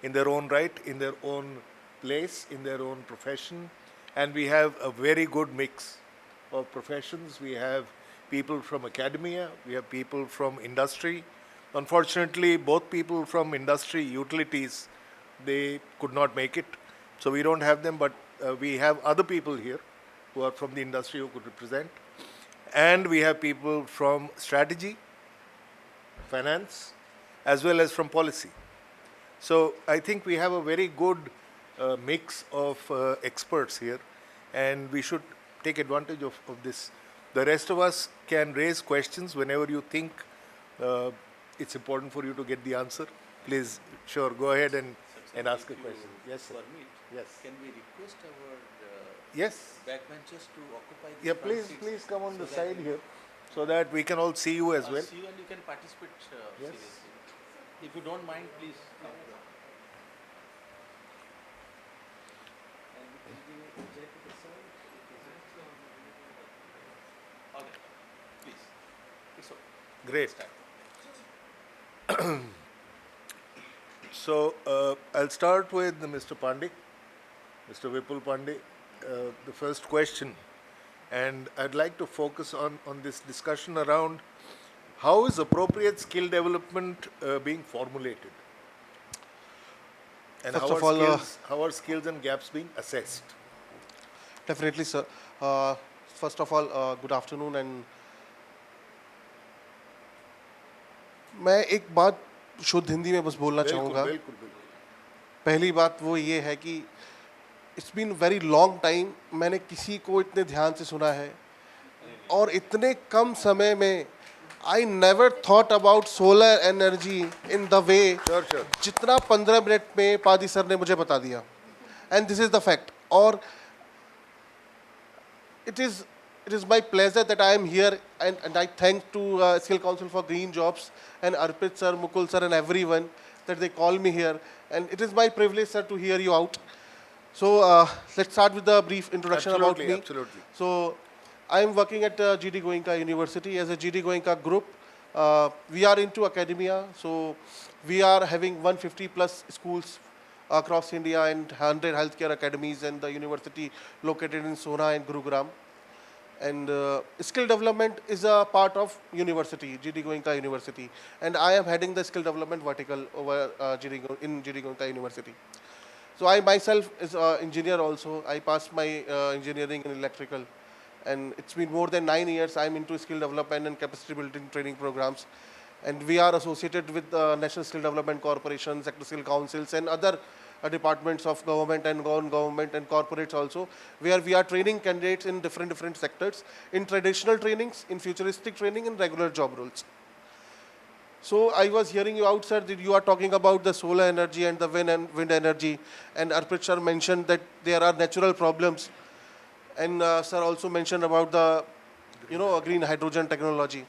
in their own right, in their own place, in their own profession. And we have a very good mix of professions. We have people from academia, we have people from industry. Unfortunately, both people from industry, utilities, they could not make it. So we don't have them, but we have other people here who are from the industry who could represent. And we have people from strategy, finance, as well as from policy. So I think we have a very good mix of experts here, and we should take advantage of this. The rest of us can raise questions whenever you think it's important for you to get the answer. Please, sure, go ahead and ask a question. Yes, sir. Yes. Can we request our yes. backbenchers to occupy this? Yeah, please come on the side here so that we can all see you as well. See you, and you can participate Yes. seriously. If you don't mind, please come. Okay, please. It's okay. Great. So I'll start with Mr. Pandey, Mr. Vipul Pandey. The first question, and I'd like to focus on this discussion around how is appropriate skill development being formulated, and how are skills and gaps being assessed? Definitely, sir. First of all, good afternoon, and मैं एक बात शुद्ध हिंदी में बस बोलना चाहूँगा. पहली बात वो ये है कि it's been very long time मैंने किसी को इतने ध्यान से सुना है और इतने कम समय में I never thought about solar energy in the way Sure. जितना 15 मिनट में पादी सर ने मुझे बता दिया. And this is the fact. Or it is my pleasure that I am here, and I thank to Skill Council for Green Jobs and Arpit sir, Mukul sir and everyone that they call me here. And it is my privilege, sir, to hear you out. So let's start with the brief introduction about me. Absolutely. So I am working at GD Goenka University as a GD Goenka group. We are into academia, so we are having 150 plus schools across India and 100 healthcare academies and the university located in Sona and Gurugram. And skill development is a part of university, GD Goenka University. And I am heading the skill development vertical over in GD Goenka University. So I myself is an engineer also. I passed my engineering in electrical. And it's been more than 9 years I'm into skill development and capacity building training programs. And we are associated with the National Skill Development Corporation, Sector Skill Councils and other departments of government and non-government and corporates also, where we are training candidates in different sectors, in traditional trainings, in futuristic training, in regular job roles. So I was hearing you out, sir, that you are talking about the solar energy and the wind energy, and Arpit sir mentioned that there are natural problems. And sir also mentioned about the, green hydrogen technology.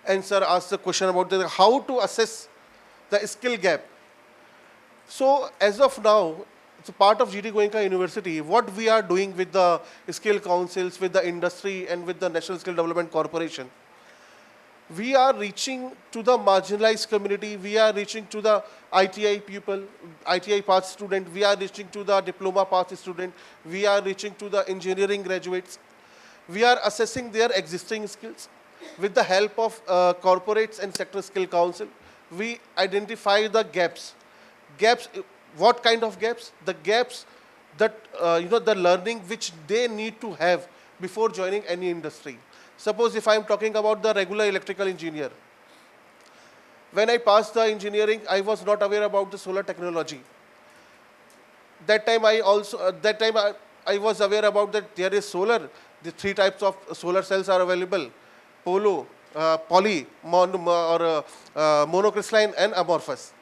And sir asked the question about how to assess the skill gap. So as of now, it's a part of GD Goenka University. What we are doing with the skill councils, with the industry, and with the National Skill Development Corporation, we are reaching to the marginalized community. We are reaching to the ITI people, ITI path student. We are reaching to the diploma path student. We are reaching to the engineering graduates. We are assessing their existing skills. With the help of corporates and sector skill council, we identify the gaps. Gaps, what kind of gaps? The gaps that, the learning which they need to have before joining any industry. Suppose if I am talking about the regular electrical engineer. When I passed the engineering, I was not aware about the solar technology. That time I was aware about that there is solar. The 3 types of solar cells are available: poly, monocrystalline and amorphous.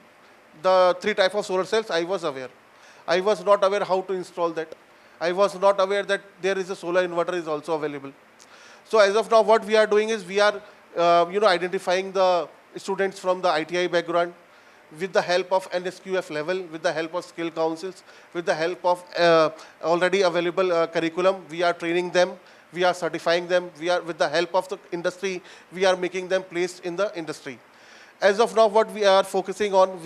The 3 types of solar cells I was aware. I was not aware how to install that. I was not aware that there is a solar inverter is also available. So as of now, what we are doing is we are, identifying the students from the ITI background with the help of NSQF level, with the help of skill councils, with the help of already available curriculum. We are training them. We are certifying them. We are, with the help of the industry, we are making them placed in the industry. As of now, what we are focusing on,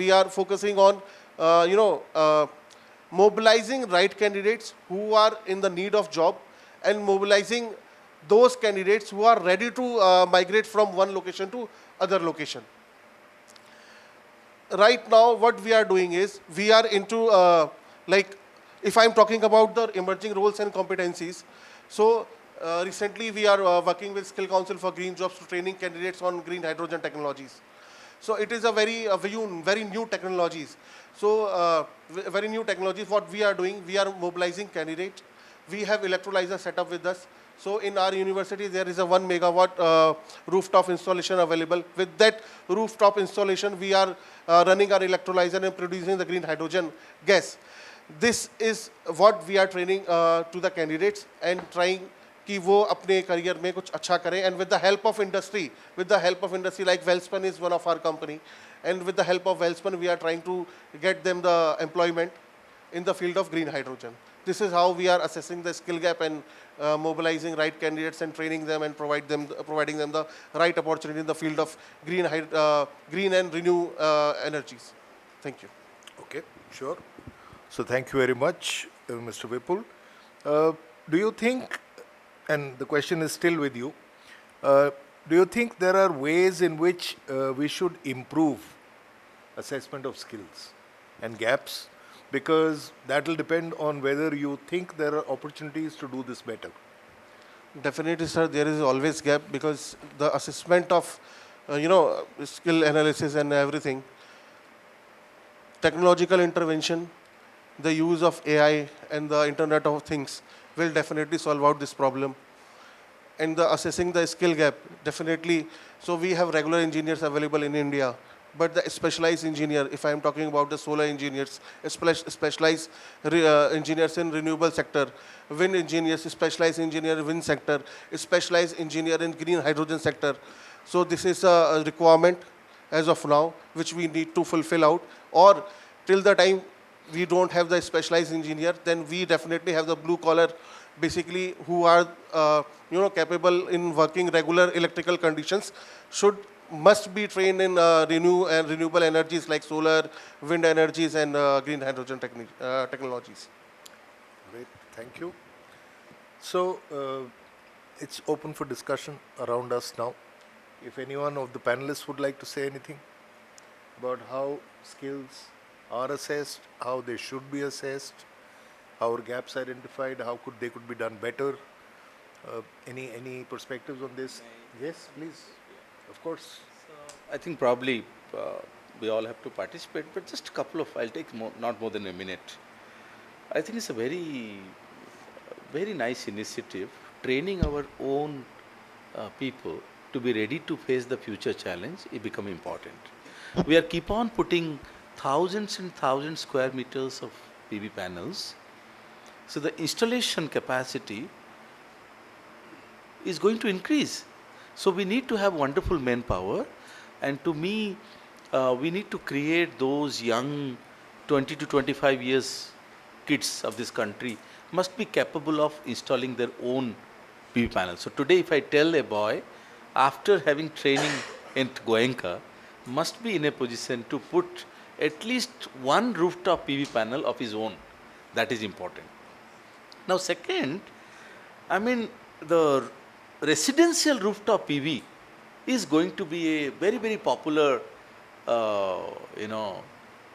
mobilizing right candidates who are in the need of job and mobilizing those candidates who are ready to migrate from one location to other location. Right now, what we are doing is, we are into, if I'm talking about the emerging roles and competencies, so recently we are working with Skill Council for Green Jobs to training candidates on green hydrogen technologies. So it is a very new technologies. So very new technologies, what we are doing, we are mobilizing candidates. We have electrolyzer set up with us. So in our university, there is a 1 megawatt rooftop installation available. With that rooftop installation, we are running our electrolyzer and producing the green hydrogen gas. This is what we are training to the candidates and trying कि वो अपने career में कुछ अच्छा करें. And with the help of industry, like Welspun is one of our company, and with the help of Welspun, we are trying to get them the employment in the field of green hydrogen. This is how we are assessing the skill gap and mobilizing right candidates and training them and providing them the right opportunity in the field of green and renew energies. Thank you. Okay, sure. So thank you very much, Mr. Vipul. Do you think, and the question is still with you, do you think there are ways in which we should improve assessment of skills and gaps? Because that will depend on whether you think there are opportunities to do this better. Definitely, sir, there is always gap, because the assessment of, skill analysis and everything, technological intervention, the use of AI and the Internet of Things will definitely solve out this problem. and the assessing the skill gap, definitely. So we have regular engineers available in India, but the specialized engineer, if I am talking about the solar engineers, specialized engineers in renewable sector, wind engineers, specialized engineer in wind sector, specialized engineer in green hydrogen sector. So this is a requirement as of now, which we need to fulfill out, or till the time we don't have the specialized engineer, then we definitely have the blue collar, basically who are capable in working regular electrical conditions, must be trained in renewable energies like solar, wind energies, and green hydrogen technologies. Great, thank you. So it's open for discussion around us now. If anyone of the panelists would like to say anything about how skills are assessed, how they should be assessed, how are gaps identified, how they could be done better. Any perspectives on this? Yes, please. Of course. I think probably we all have to participate, but just a couple of, I'll take not more than a minute. I think it's a very nice initiative, training our own people to be ready to face the future challenge. It become important. We are keep on putting thousands and thousands square meters of PV panels. So the installation capacity is going to increase. So we need to have wonderful manpower, and to me, we need to create those young 20 to 25 years kids of this country must be capable of installing their own PV panels. So today if I tell a boy, after having training in Goenka, must be in a position to put at least one rooftop PV panel of his own. That is important. Now second, I mean the residential rooftop PV is going to be a very popular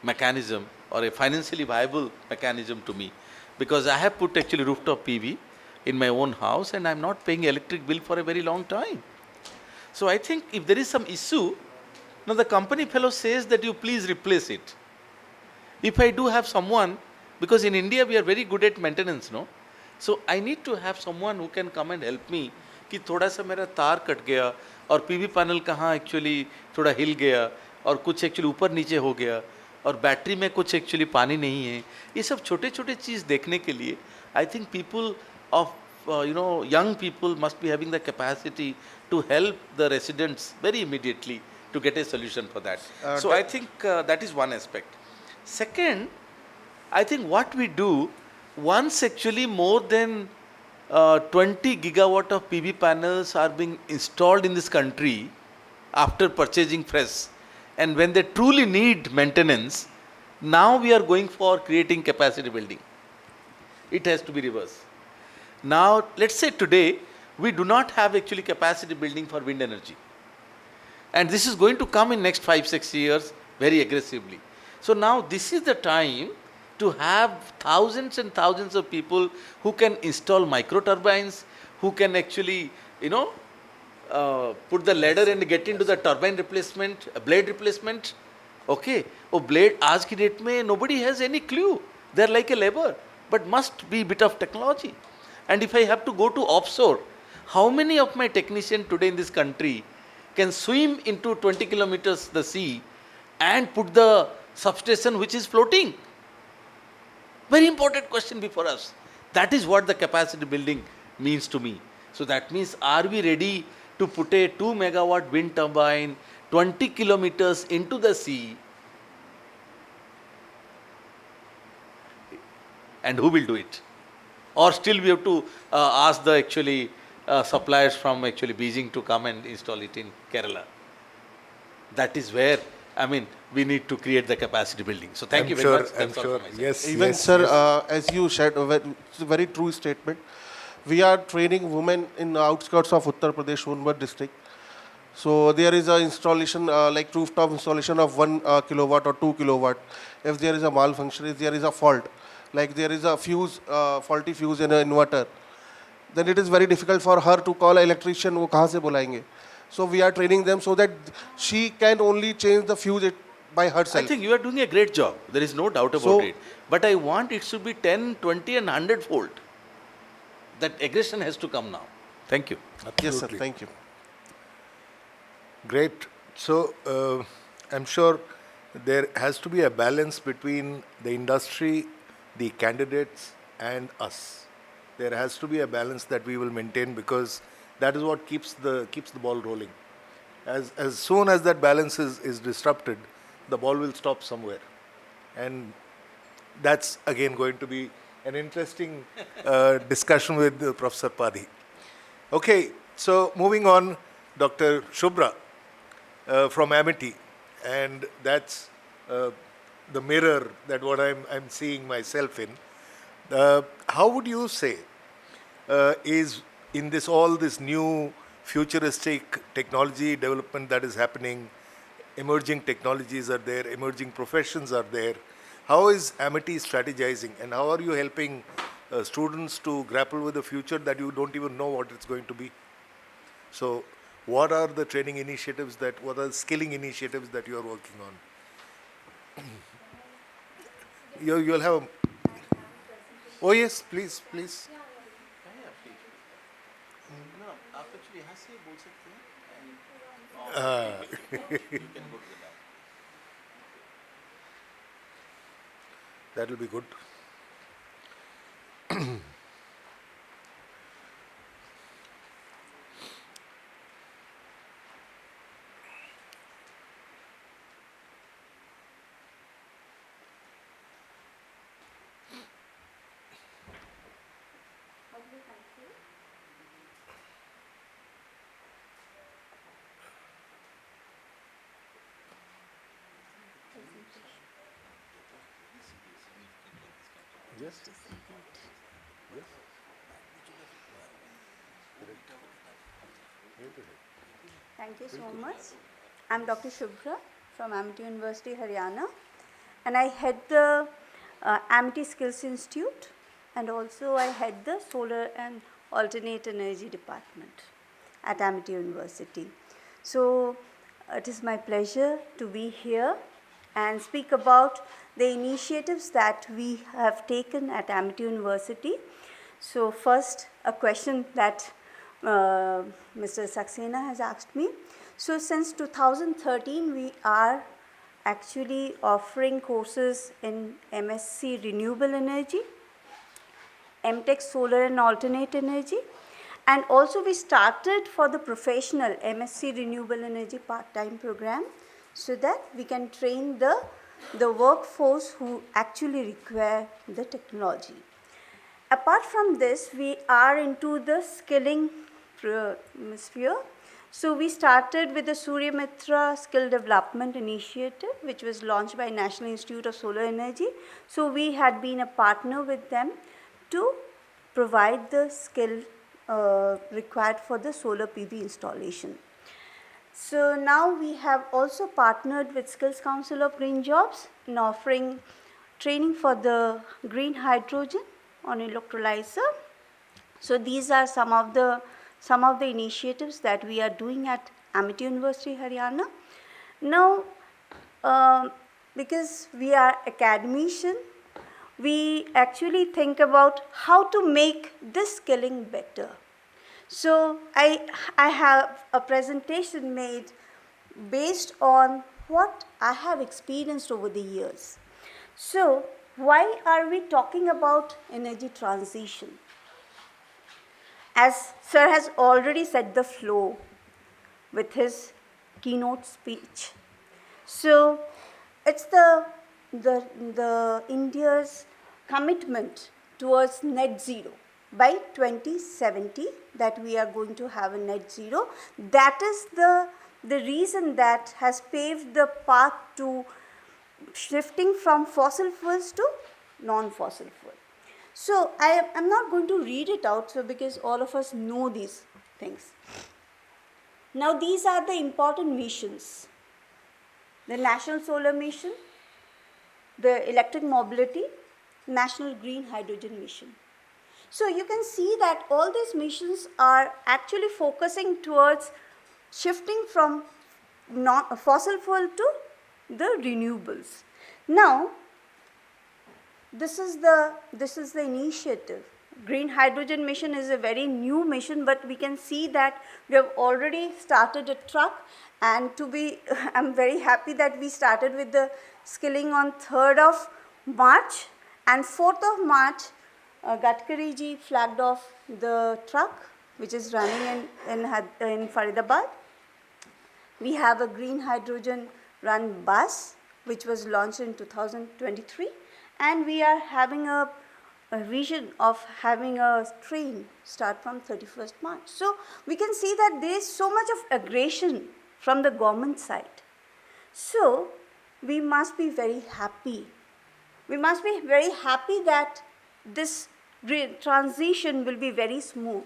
mechanism, or a financially viable mechanism to me, because I have put actually rooftop PV in my own house and I am not paying electric bill for a very long time. So I think if there is some issue, now the company fellow says that you please replace it. If I do have someone, because in India we are very good at maintenance, no? So I need to have someone who can come and help me कि थोड़ा सा मेरा तार cut गया और PV panel कहाँ actually थोड़ा हिल गया और कुछ एक्चुअली ऊपर नीचे हो गया और बैटरी में कुछ एक्चुअली पानी नहीं है, ये सब छोटे छोटे चीज़ देखने के लिए I think people of young people must be having the capacity to help the residents very immediately to get a solution for that. So I think that is one aspect. Second, I think what we do, once actually more than 20 gigawatt of PV panels are being installed in this country after purchasing fresh, and when they truly need maintenance, now we are going for creating capacity building. It has to be reversed. Now, let's say today, we do not have actually capacity building for wind energy. And this is going to come in next 5-6 years very aggressively. So now this is the time to have thousands and thousands of people who can install micro turbines, who can actually, put the ladder and get into the turbine replacement, blade replacement. Okay, oh blade, आज की date में nobody has any clue. They are like a labor, but must be bit of technology. And if I have to go to offshore, how many of my technicians today in this country can swim into 20 kilometers the sea and put the substation which is floating? Very important question before us. That is what the capacity building means to me. So that means, are we ready to put a 2 megawatt wind turbine 20 kilometers into the sea? And who will do it? Or still we have to ask the actually suppliers from actually Beijing to come and install it in Kerala. That is where, I mean, we need to create the capacity building. So thank you very much. That's all from my side. Yes, Even yes, sir, yes. as you said, it's a very true statement. We are training women in the outskirts of Uttar Pradesh, Unbar district. So there is a installation like rooftop installation of 1 kilowatt or 2 kilowatt. If there is a malfunction, if there is a fault, like there is a fuse, faulty fuse in an inverter, then it is very difficult for her to call an electrician. वो कहाँ से बुलाएंगे? So we are training them so that she can only change the fuse by herself. I think you are doing a great job. There is no doubt about it. But I want it should be 10, 20 and 100 fold. That aggression has to come now. Thank you. Yes, sir. Absolutely. Thank you. Great. So, I'm sure there has to be a balance between the industry, the candidates, and us. There has to be a balance that we will maintain, because that is what keeps the ball rolling. As soon as that balance is disrupted, the ball will stop somewhere. And that's again going to be an interesting discussion with Professor Paddy. Okay, so moving on, Dr. Subhra from Amity, and that's the mirror that what I'm seeing myself in. How would you say is in this all this new futuristic technology development that is happening, emerging technologies are there, emerging professions are there. How is Amity strategizing, and how are you helping students to grapple with the future that you don't even know what it's going to be? So, what are the training initiatives what are the skilling initiatives that you are working on? You'll have a, oh yes, please, please. That will be good. Yes. Thank you so much. I'm Dr. Subhra from Amity University, Haryana, and I head the Amity Skills Institute, and also I head the Solar and Alternate Energy Department at Amity University. So it is my pleasure to be here and speak about the initiatives that we have taken at Amity University. So first, a question that Mr. Saxena has asked me. So since 2013, we are actually offering courses in MSc Renewable Energy, MTech Solar and Alternate Energy, and also we started for the professional MSc Renewable Energy part-time program, so that we can train the workforce who actually require the technology. Apart from this, we are into the skilling sphere. So we started with the Surya Mitra Skill Development Initiative, which was launched by National Institute of Solar Energy. So we had been a partner with them to provide the skill required for the solar PV installation. So now we have also partnered with Skills Council of Green Jobs in offering training for the green hydrogen on electrolyzer. So these are some of the initiatives that we are doing at Amity University, Haryana. Now, because we are academician, we actually think about how to make this skilling better. So I have a presentation made based on what I have experienced over the years. So why are we talking about energy transition? As Sir has already set the flow with his keynote speech. So it's the India's commitment towards net zero. By 2070, that we are going to have a net zero. That is the reason that has paved the path to shifting from fossil fuels to non-fossil fuel. So I am not going to read it out, so because all of us know these things. Now these are the important missions: the National Solar Mission, the Electric Mobility, National Green Hydrogen Mission. So you can see that all these missions are actually focusing towards shifting from fossil fuel to the renewables. Now, this is the initiative green hydrogen mission is a very new mission, but we can see that we have already started a truck, and I'm very happy that we started with the skilling on 3rd of March, and 4th of March, Gadkari ji flagged off the truck which is running in Faridabad. We have a green hydrogen run bus which was launched in 2023, and we are having a vision of having a train start from 31st March. So we can see that there is so much of aggression from the government side. So we must be very happy. We must be very happy that this transition will be very smooth.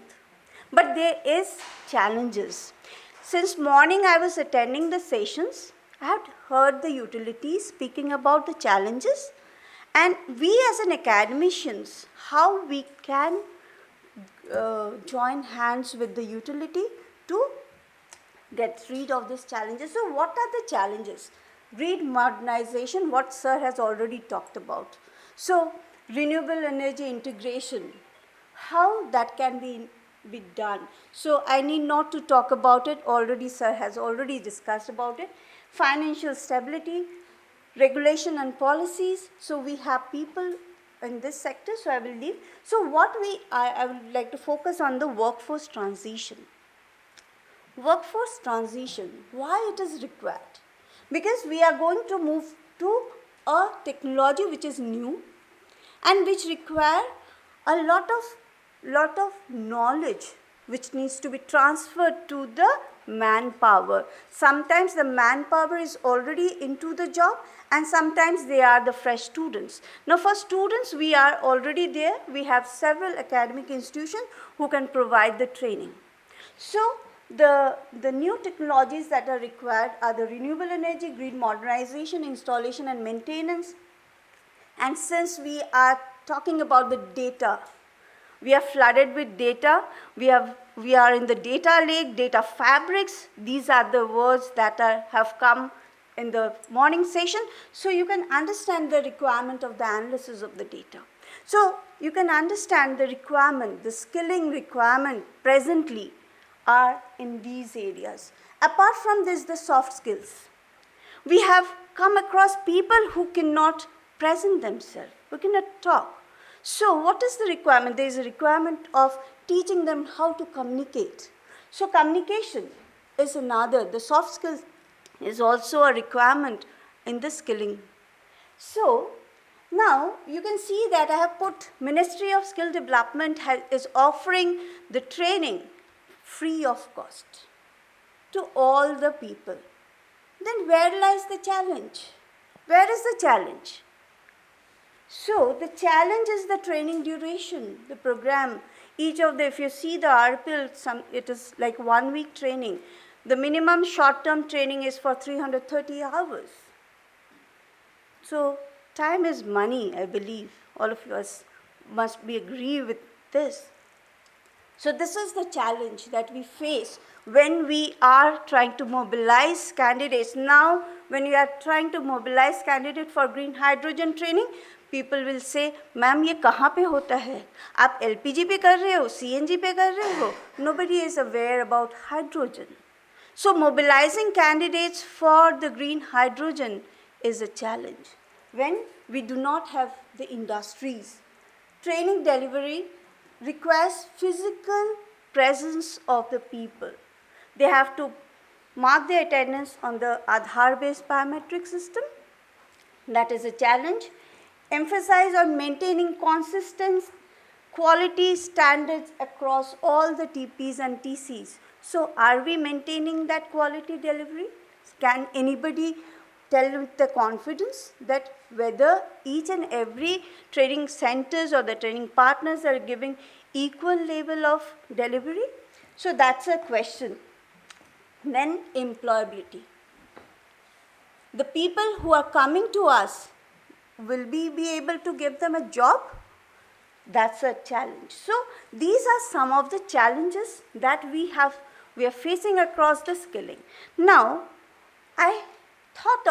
But there is challenges. Since morning I was attending the sessions, I had heard the utilities speaking about the challenges, and we as an academicians, how we can join hands with the utility to get rid of these challenges. So what are the challenges? Grid modernization, what sir has already talked about. So renewable energy integration, how that can be done. So I need not to talk about it, already sir has already discussed about it. Financial stability, regulation and policies. So we have people in this sector, so I will leave. So I would like to focus on the workforce transition. Workforce transition, why it is required? Because we are going to move to a technology which is new and which require a lot of knowledge which needs to be transferred to the manpower. Sometimes the manpower is already into the job, and sometimes they are the fresh students. Now for students, we are already there. We have several academic institutions who can provide the training. So the new technologies that are required are the renewable energy, grid modernization, installation and maintenance. And since we are talking about the data, we are flooded with data. We are in the data lake, data fabrics. These are the words that have come in the morning session. So you can understand the requirement of the analysis of the data. So you can understand the requirement, the skilling requirement presently are in these areas. Apart from this, the soft skills. We have come across people who cannot present themselves, who cannot talk. So what is the requirement? There is a requirement of teaching them how to communicate. So communication is another. The soft skills is also a requirement in the skilling. So now you can see that I have put Ministry of Skill Development is offering the training free of cost to all the people. Then where lies the challenge? Where is the challenge? So the challenge is the training duration, the program. If you see the Arpit, it is like 1 week training. The minimum short-term training is for 330 hours. So time is money, I believe. All of us must agree with this. So this is the challenge that we face when we are trying to mobilize candidates. Now, when you are trying to mobilize candidates for green hydrogen training, people will say, ma'am, ये कहाँ पे होता है? आप LPG पे कर रहे हो, CNG पे कर रहे हो? Nobody is aware about hydrogen. So mobilizing candidates for the green hydrogen is a challenge. When we do not have the industries, training delivery requires physical presence of the people. They have to mark their attendance on the Aadhaar-based biometric system. That is a challenge. Emphasize on maintaining consistent quality standards across all the TPs and TCs. So are we maintaining that quality delivery? Can anybody tell with the confidence that whether each and every training centers or the training partners are giving equal level of delivery? So that's a question. Then employability. The people who are coming to us, will we be able to give them a job? That's a challenge. So these are some of the challenges that we are facing across the skilling. Now, I thought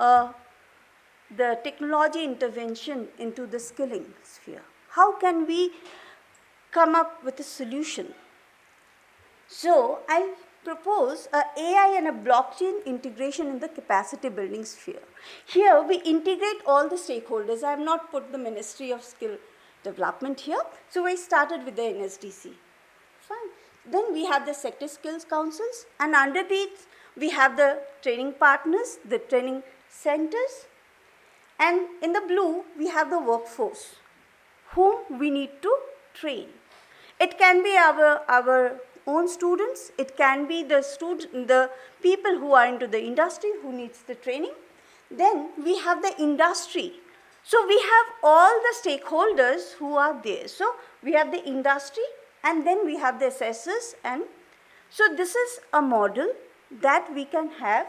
of the technology intervention into the skilling sphere. How can we come up with a solution. So I propose a AI and a blockchain integration in the capacity building sphere. Here we integrate all the stakeholders. I have not put the Ministry of Skill Development here. So we started with the NSDC. Fine. Then we have the sector skills councils, and underneath we have the training partners, the training centers, and in the blue we have the workforce whom we need to train. It can be our own students, it can be the people who are into the industry who needs the training. Then we have the industry. So we have all the stakeholders who are there. So we have the industry, and then we have the assessors, and so this is a model that we can have.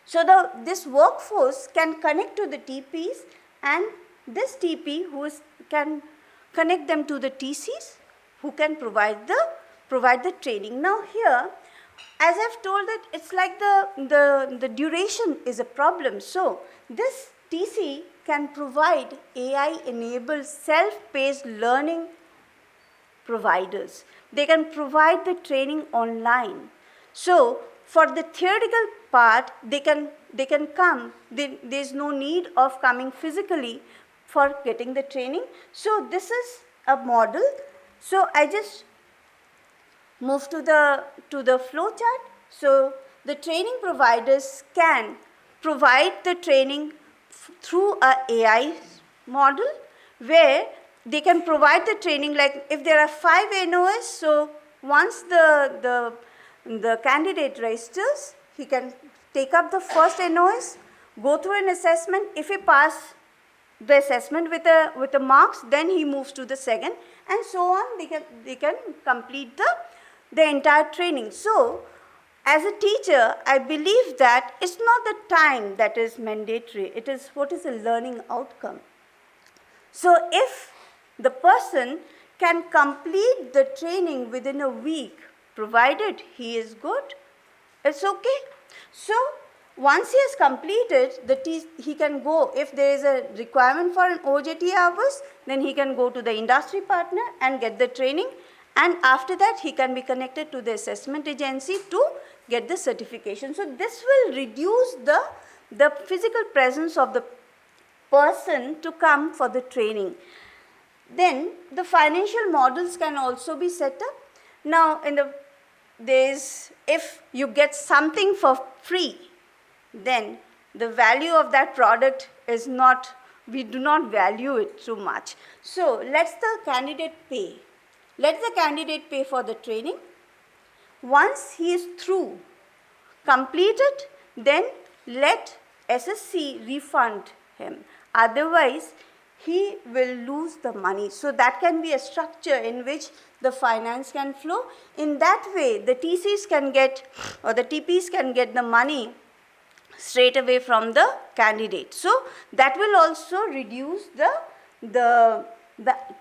So this workforce can connect to the TPs, and this TP can connect them to the TCs who can provide the training. Now here, as I've told that it's like the duration is a problem. So this TC can provide AI-enabled self-paced learning providers. They can provide the training online. So for the theoretical part, they can come. There's no need of coming physically for getting the training. So this is a model. So I just move to the flow chart. So the training providers can provide the training through a AI model, where they can provide the training, like if there are 5 NOS, so once the candidate registers, he can take up the first NOS, go through an assessment. If he passes the assessment with the marks, then he moves to the second, and so on. They can complete the entire training. So as a teacher, I believe that it's not the time that is mandatory, it is what is the learning outcome. So if the person can complete the training within a week, provided he is good, it's okay. So once he has completed, he can go, if there is a requirement for an OJT hours, then he can go to the industry partner and get the training, and after that he can be connected to the assessment agency to get the certification. So this will reduce the physical presence of the person to come for the training. Then the financial models can also be set up. Now if you get something for free, then the value of that product is not, we do not value it too much. So let the candidate pay. Let the candidate pay for the training. Once he is through, completed, then let SSC refund him. Otherwise, he will lose the money. So that can be a structure in which the finance can flow. In that way, the TCs can get, or the TPs can get the money straight away from the candidate. So that will also reduce the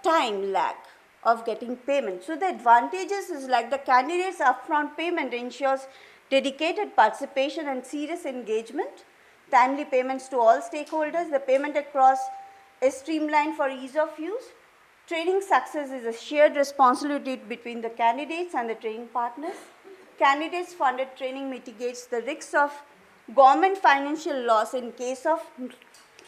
time lag of getting payment. So the advantages is like the candidate's upfront payment ensures dedicated participation and serious engagement, timely payments to all stakeholders, the payment across is streamlined for ease of use. Training success is a shared responsibility between the candidates and the training partners. Candidates funded training mitigates the risks of government financial loss in case of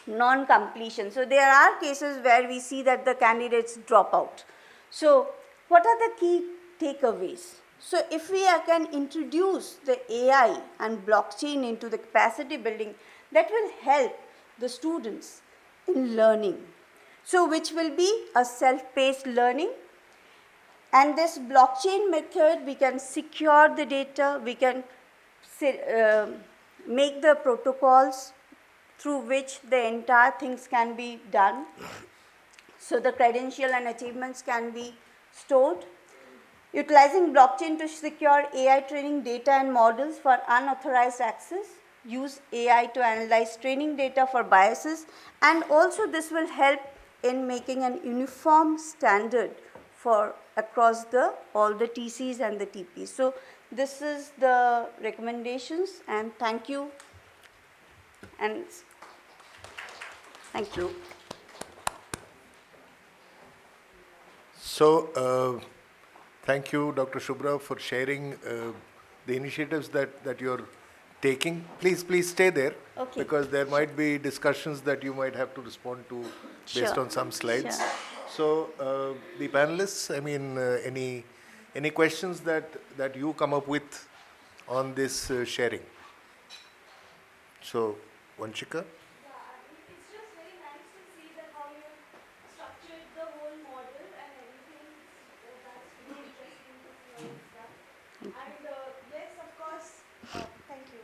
non-completion. So there are cases where we see that the candidates drop out. So what are the key takeaways? So if we can introduce the AI and blockchain into the capacity building, that will help the students in learning. So which will be a self-paced learning. And this blockchain method, we can secure the data, we can make the protocols through which the entire things can be done. So the credential and achievements can be stored. Utilizing blockchain to secure AI training data and models for unauthorized access. Use AI to analyze training data for biases, and also this will help in making an uniform standard for across all the TCs and the TPs. So this is the recommendations, and thank you. And thank you. So, thank you, Dr. Subhra, for sharing the initiatives that you're taking. Please stay there, Okay. because there might be discussions that you might have to respond to based Sure. on some slides. Sure. So, the panelists, I mean, any questions that you come up with on this sharing? So, Vanshika? It's just very nice to see that how you structured the whole model and everything. That's really interesting to see all this stuff. And yes, of course, thank you.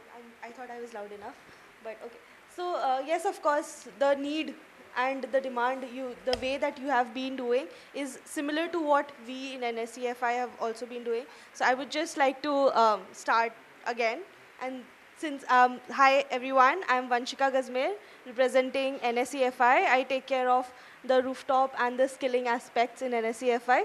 I thought I was loud enough, but okay. So yes, of course, the need and the demand, the way that you have been doing is similar to what we in NSEFI have also been doing. So I would just like to start again. And since, hi everyone, I'm Vanshika Gazmer, representing NSEFI. I take care of the rooftop and the skilling aspects in NSEFI.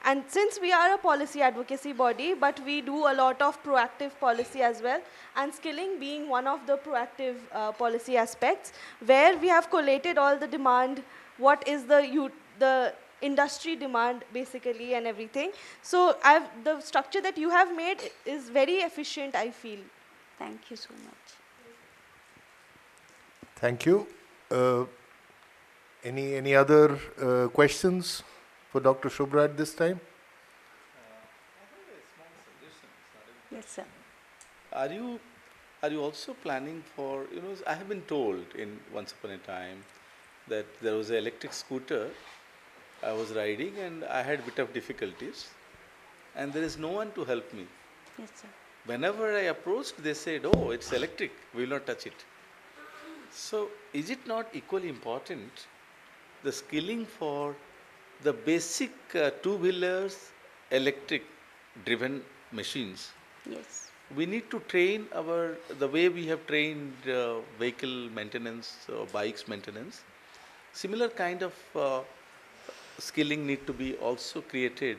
And since we are a policy advocacy body, but we do a lot of proactive policy as well, and skilling being one of the proactive policy aspects, where we have collated all the demand, what is the industry demand basically and everything. So the structure that you have made is very efficient, I feel. Thank you so much. Thank you. Any other questions for Dr. Subhra at this time? Yes, sir. Are you also planning for, I have been told in once upon a time that there was an electric scooter I was riding and I had a bit of difficulties and there is no one to help me. Yes, sir. Whenever I approached, they said, oh, it's electric, we will not touch it. So is it not equally important, the skilling for the basic two-wheelers, electric driven machines? Yes. We need to train the way we have trained vehicle maintenance, bikes maintenance. Similar kind of skilling need to be also created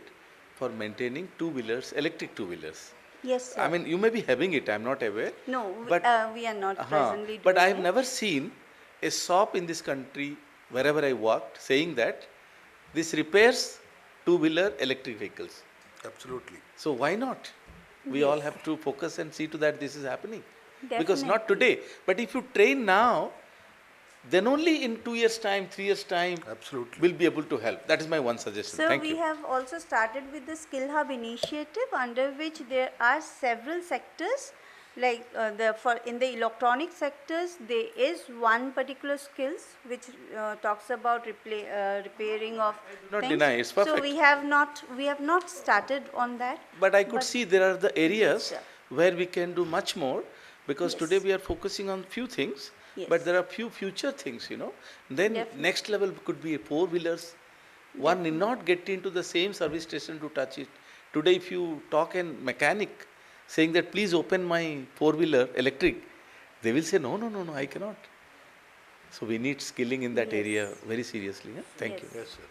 for maintaining two-wheelers, electric two-wheelers. Yes, sir. I mean, you may be having it, I'm not aware. No, but, we are not presently doing but I have it. never seen a shop in this country, wherever I worked, saying that this repairs two-wheeler electric vehicles. Absolutely. So why not? We all have to focus and see to that this is happening. Because not Definitely. today, but if you train now, then only in 2 years' time, 3 years' time, Absolutely. we'll be able to help. That is my one suggestion. So Thank we you. have also started with the Skill Hub initiative, under which there are several sectors, like in the electronic sectors, there is one particular skills which talks about repairing of not things. deny, it's So perfect. we have not started on that. But I could see there are the areas sir. where we can do much more, because Yes. today we are focusing on few things, Yes. but there are few future things, Then Definitely. next level could be four-wheelers. One need not get into the same service station to touch it. Today if you talk a mechanic saying that please open my four-wheeler electric, they will say no, I cannot. So we need skilling in that Yes. area very seriously. Thank Yes. you. Yes, sir.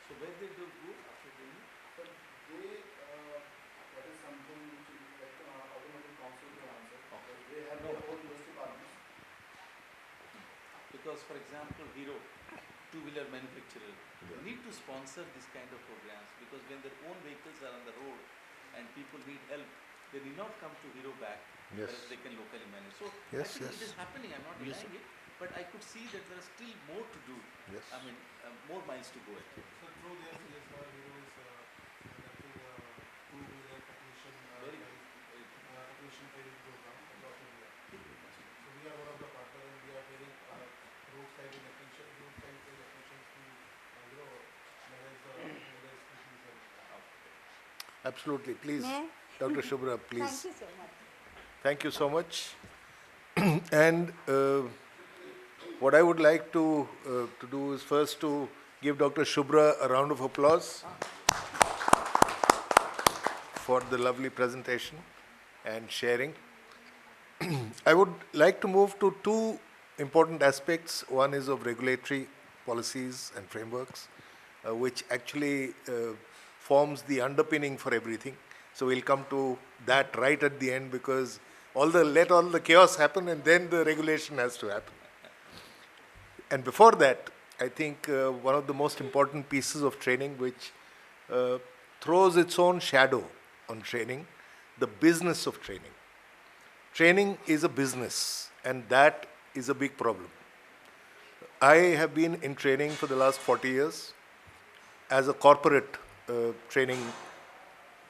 So where they do go after training? Because, for example, Hero, two-wheeler manufacturer, need to sponsor this kind of programs, because when their own vehicles are on the road and people need help, they need not come to Hero back, Yes. whereas they can locally manage. So Yes, I think yes. it is happening, I'm not Yes, denying it, but I could see that there is still more to do. Yes. I mean, more miles to go. So through this, Hero is conducting a two-wheeler technician Very technician training program across India. So we are one of the partners, and we are training roadside electricians to manage the two-wheeler issues. Absolutely. Please, May I? Dr. Subhra, please. Thank you so much. Thank you so much. And what I would like to do is first to give Dr. Subhra a round of applause for the lovely presentation and sharing. I would like to move to two important aspects. One is of regulatory policies and frameworks, which actually forms the underpinning for everything. So we'll come to that right at the end, because let all the chaos happen and then the regulation has to happen. And before that, I think one of the most important pieces of training which throws its own shadow on training, the business of training. Training is a business, and that is a big problem. I have been in training for the last 40 years as a corporate training,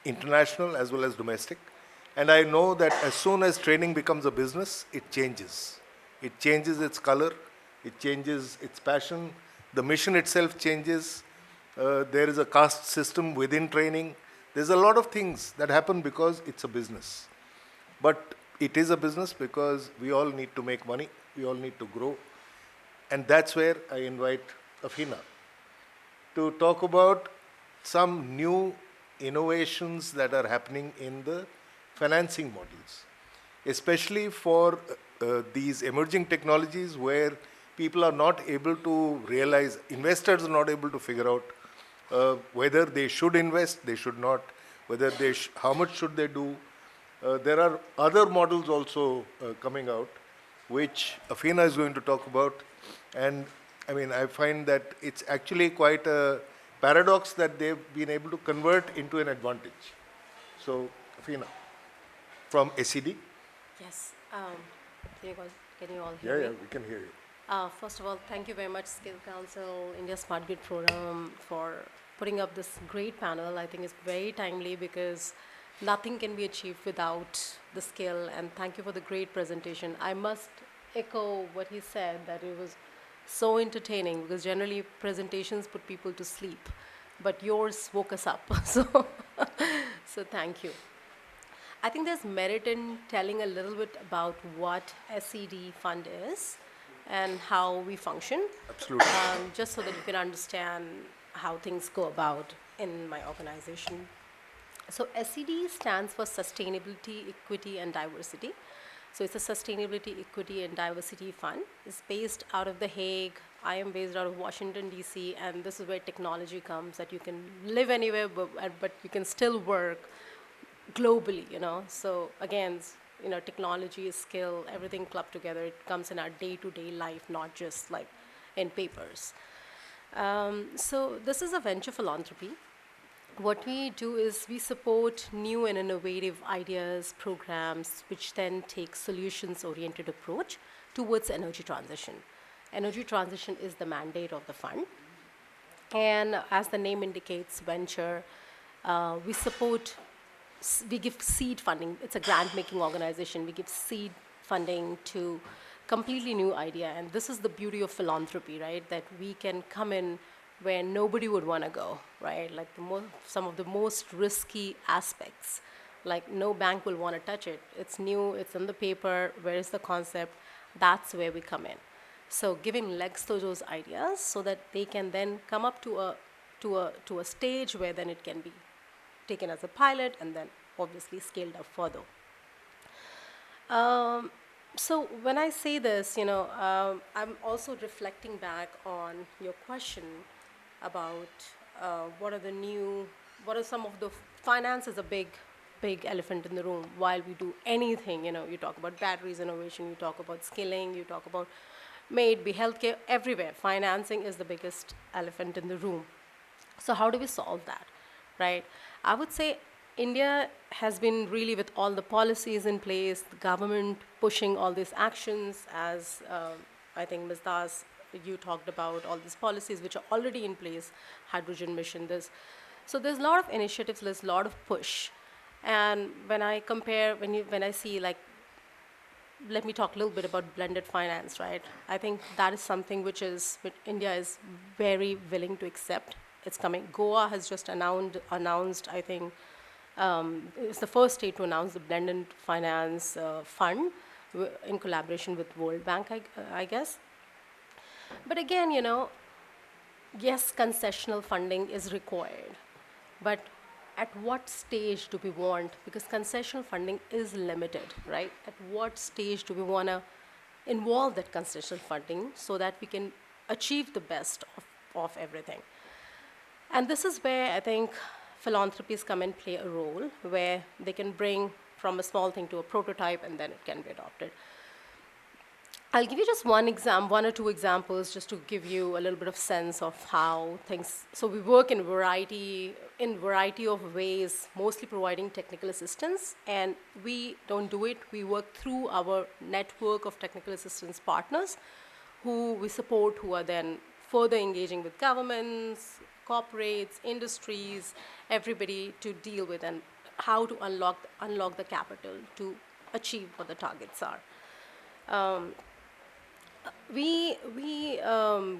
international as well as domestic. And I know that as soon as training becomes a business, it changes. It changes its color, it changes its passion, the mission itself changes. There is a caste system within training. There's a lot of things that happen because it's a business. But it is a business because we all need to make money, we all need to grow. And that's where I invite Afeena to talk about some new innovations that are happening in the financing models, especially for these emerging technologies where people are not able to realize, investors are not able to figure out whether they should invest, they should not, whether how much should they do. There are other models also coming out, which Afeena is going to talk about. And I mean, I find that it's actually quite a paradox that they've been able to convert into an advantage. So, Afeena, from SED. Yes. Can you all hear me? Yeah, we can hear you. First of all, thank you very much, Skill Council, India Smart Grid Forum, for putting up this great panel. I think it's very timely because nothing can be achieved without the skill. And thank you for the great presentation. I must echo what he said, that it was so entertaining, because generally presentations put people to sleep, but yours woke us up. So thank you. I think there's merit in telling a little bit about what SED fund is and how we function. Absolutely. Just so that you can understand how things go about in my organization. So SED stands for Sustainability, Equity and Diversity. So it's a Sustainability, Equity and Diversity Fund. It's based out of The Hague. I am based out of Washington, DC, and this is where technology comes, that you can live anywhere, but you can still work globally, you know. So again, you know, technology is skill, everything clubbed together. It comes in our day-to-day life, not just like in papers. So this is a venture philanthropy. What we do is we support new and innovative ideas, programs, which then take solutions-oriented approach towards energy transition. Energy transition is the mandate of the fund. And as the name indicates, venture, we give seed funding. It's a grant-making organization. We give seed funding to completely new idea. And this is the beauty of philanthropy, right? That we can come in where nobody would want to go, right? Like some of the most risky aspects, like no bank will want to touch it. It's new, it's in the paper, where is the concept? That's where we come in. So giving legs to those ideas so that they can then come up to a stage where then it can be taken as a pilot and then obviously scaled up further. So when I say this, you know, I'm also reflecting back on your question about what are some of the finance is a big elephant in the room. While we do anything, you know, you talk about batteries innovation, you talk about skilling, you talk about may it be healthcare, everywhere. Financing is the biggest elephant in the room. So how do we solve that, right? I would say India has been really, with all the policies in place, the government pushing all these actions, as I think Ms. Das, you talked about all these policies which are already in place, hydrogen mission, so there's a lot of initiatives, there's a lot of push. And when I compare, when I see, like, let me talk a little bit about blended finance, right? I think that is something which India is very willing to accept. It's coming. Goa has just announced, I think, it's the first state to announce the blended finance fund in collaboration with World Bank, I guess. But again, you know, yes, concessional funding is required. But at what stage do we want, because concessional funding is limited, right? At what stage do we want to involve that concessional funding so that we can achieve the best of everything? And this is where I think philanthropies come and play a role, where they can bring from a small thing to a prototype, and then it can be adopted. I'll give you just one or two examples, just to give you a little bit of sense of how things. So we work in variety of ways, mostly providing technical assistance, and we don't do it. We work through our network of technical assistance partners, who we support, who are then further engaging with governments, corporates, industries, everybody to deal with and how to unlock the capital to achieve what the targets are. We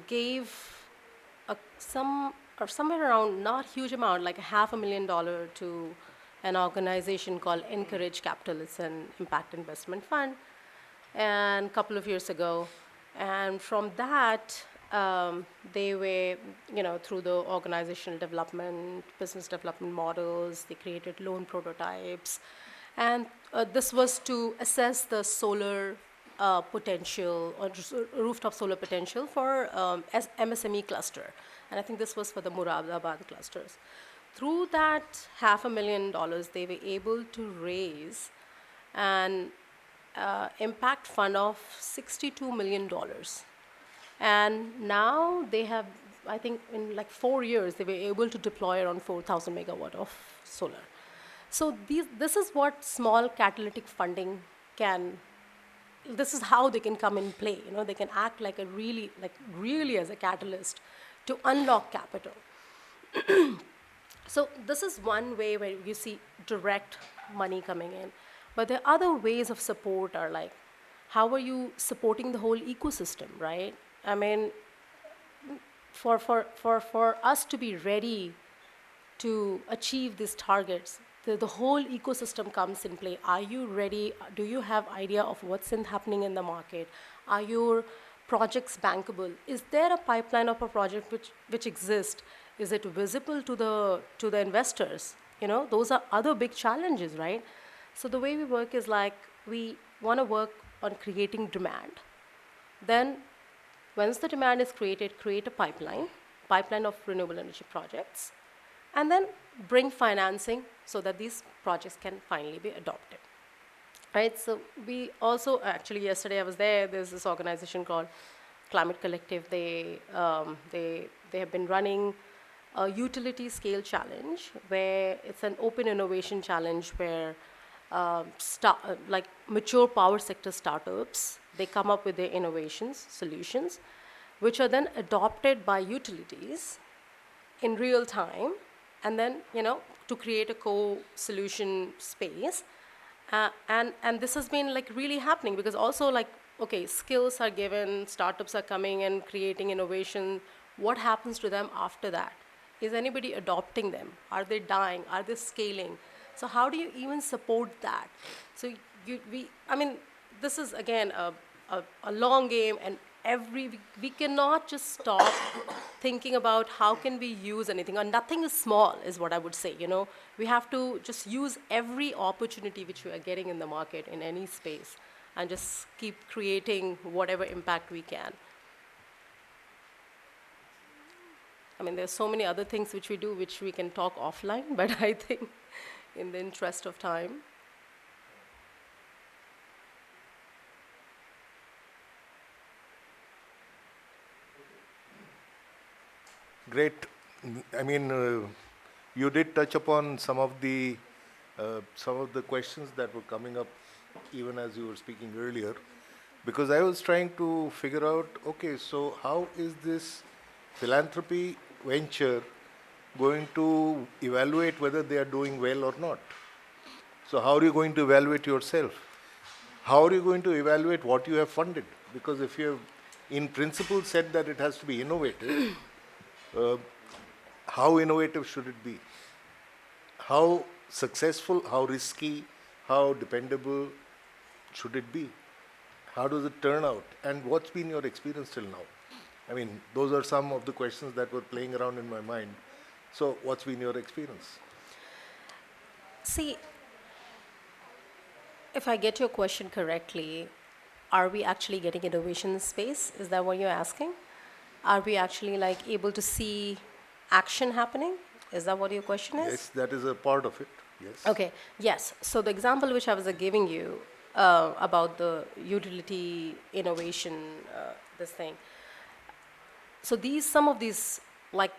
gave somewhere around, not huge amount, like $500,000 to an organization called Encourage Capital. It's an impact investment fund, and a couple of years ago. And from that, they were, through the organizational development, business development models, they created loan prototypes. And this was to assess the solar potential, or rooftop solar potential for MSME cluster. And I think this was for the Moradabad clusters. Through that $500,000, they were able to raise an impact fund of $62 million. And now they have, I think in like 4 years, they were able to deploy around 4,000 megawatt of solar. So this is what small catalytic funding can, this is how they can come in play. They can act like really as a catalyst to unlock capital. So this is one way where you see direct money coming in. But the other ways of support are like, how are you supporting the whole ecosystem, right? I mean, for us to be ready to achieve these targets, the whole ecosystem comes in play. Are you ready? Do you have idea of what's happening in the market? Are your projects bankable? Is there a pipeline of a project which exists? Is it visible to the investors? Those are other big challenges, right? So the way we work is like, we want to work on creating demand. Then once the demand is created, create a pipeline of renewable energy projects, and then bring financing so that these projects can finally be adopted. Right, so we also, actually yesterday I was there's this organization called Climate Collective. They have been running a utility scale challenge, where it's an open innovation challenge where like mature power sector startups, they come up with their innovations, solutions, which are then adopted by utilities in real time, and then, to create a co-solution space. And this has been like really happening, because also like, okay, skills are given, startups are coming and creating innovation. What happens to them after that? Is anybody adopting them? Are they dying? Are they scaling? So how do you even support that? So this is again a long game, and we cannot just stop thinking about how can we use anything, and nothing is small is what I would say. We have to just use every opportunity which we are getting in the market in any space, and just keep creating whatever impact we can. I mean, there's so many other things which we do, which we can talk offline, but I think in the interest of time. Great. I mean, you did touch upon some of the questions that were coming up even as you were speaking earlier, because I was trying to figure out, okay, so how is this philanthropy venture going to evaluate whether they are doing well or not? So how are you going to evaluate yourself? How are you going to evaluate what you have funded? Because if you have in principle said that it has to be innovative, how innovative should it be? How successful, how risky, how dependable should it be? How does it turn out? And what's been your experience till now? I mean, those are some of the questions that were playing around in my mind. So what's been your experience? See, if I get your question correctly, are we actually getting innovation in space? Is that what you're asking? Are we actually like able to see action happening? Is that what your question is? Yes, that is a part of it. Yes. Okay, yes. So the example which I was giving you about the utility innovation, this thing. So some of these like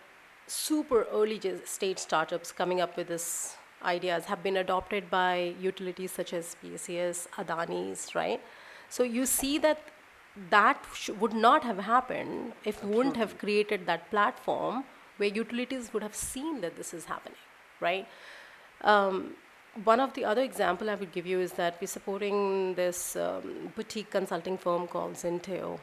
super early stage startups coming up with this ideas have been adopted by utilities such as PCS, Adani's, right? So you see that would not have happened if we wouldn't have created that platform where utilities would have seen that this is happening, right? One of the other example I would give you is that we're supporting this boutique consulting firm called Zinteo.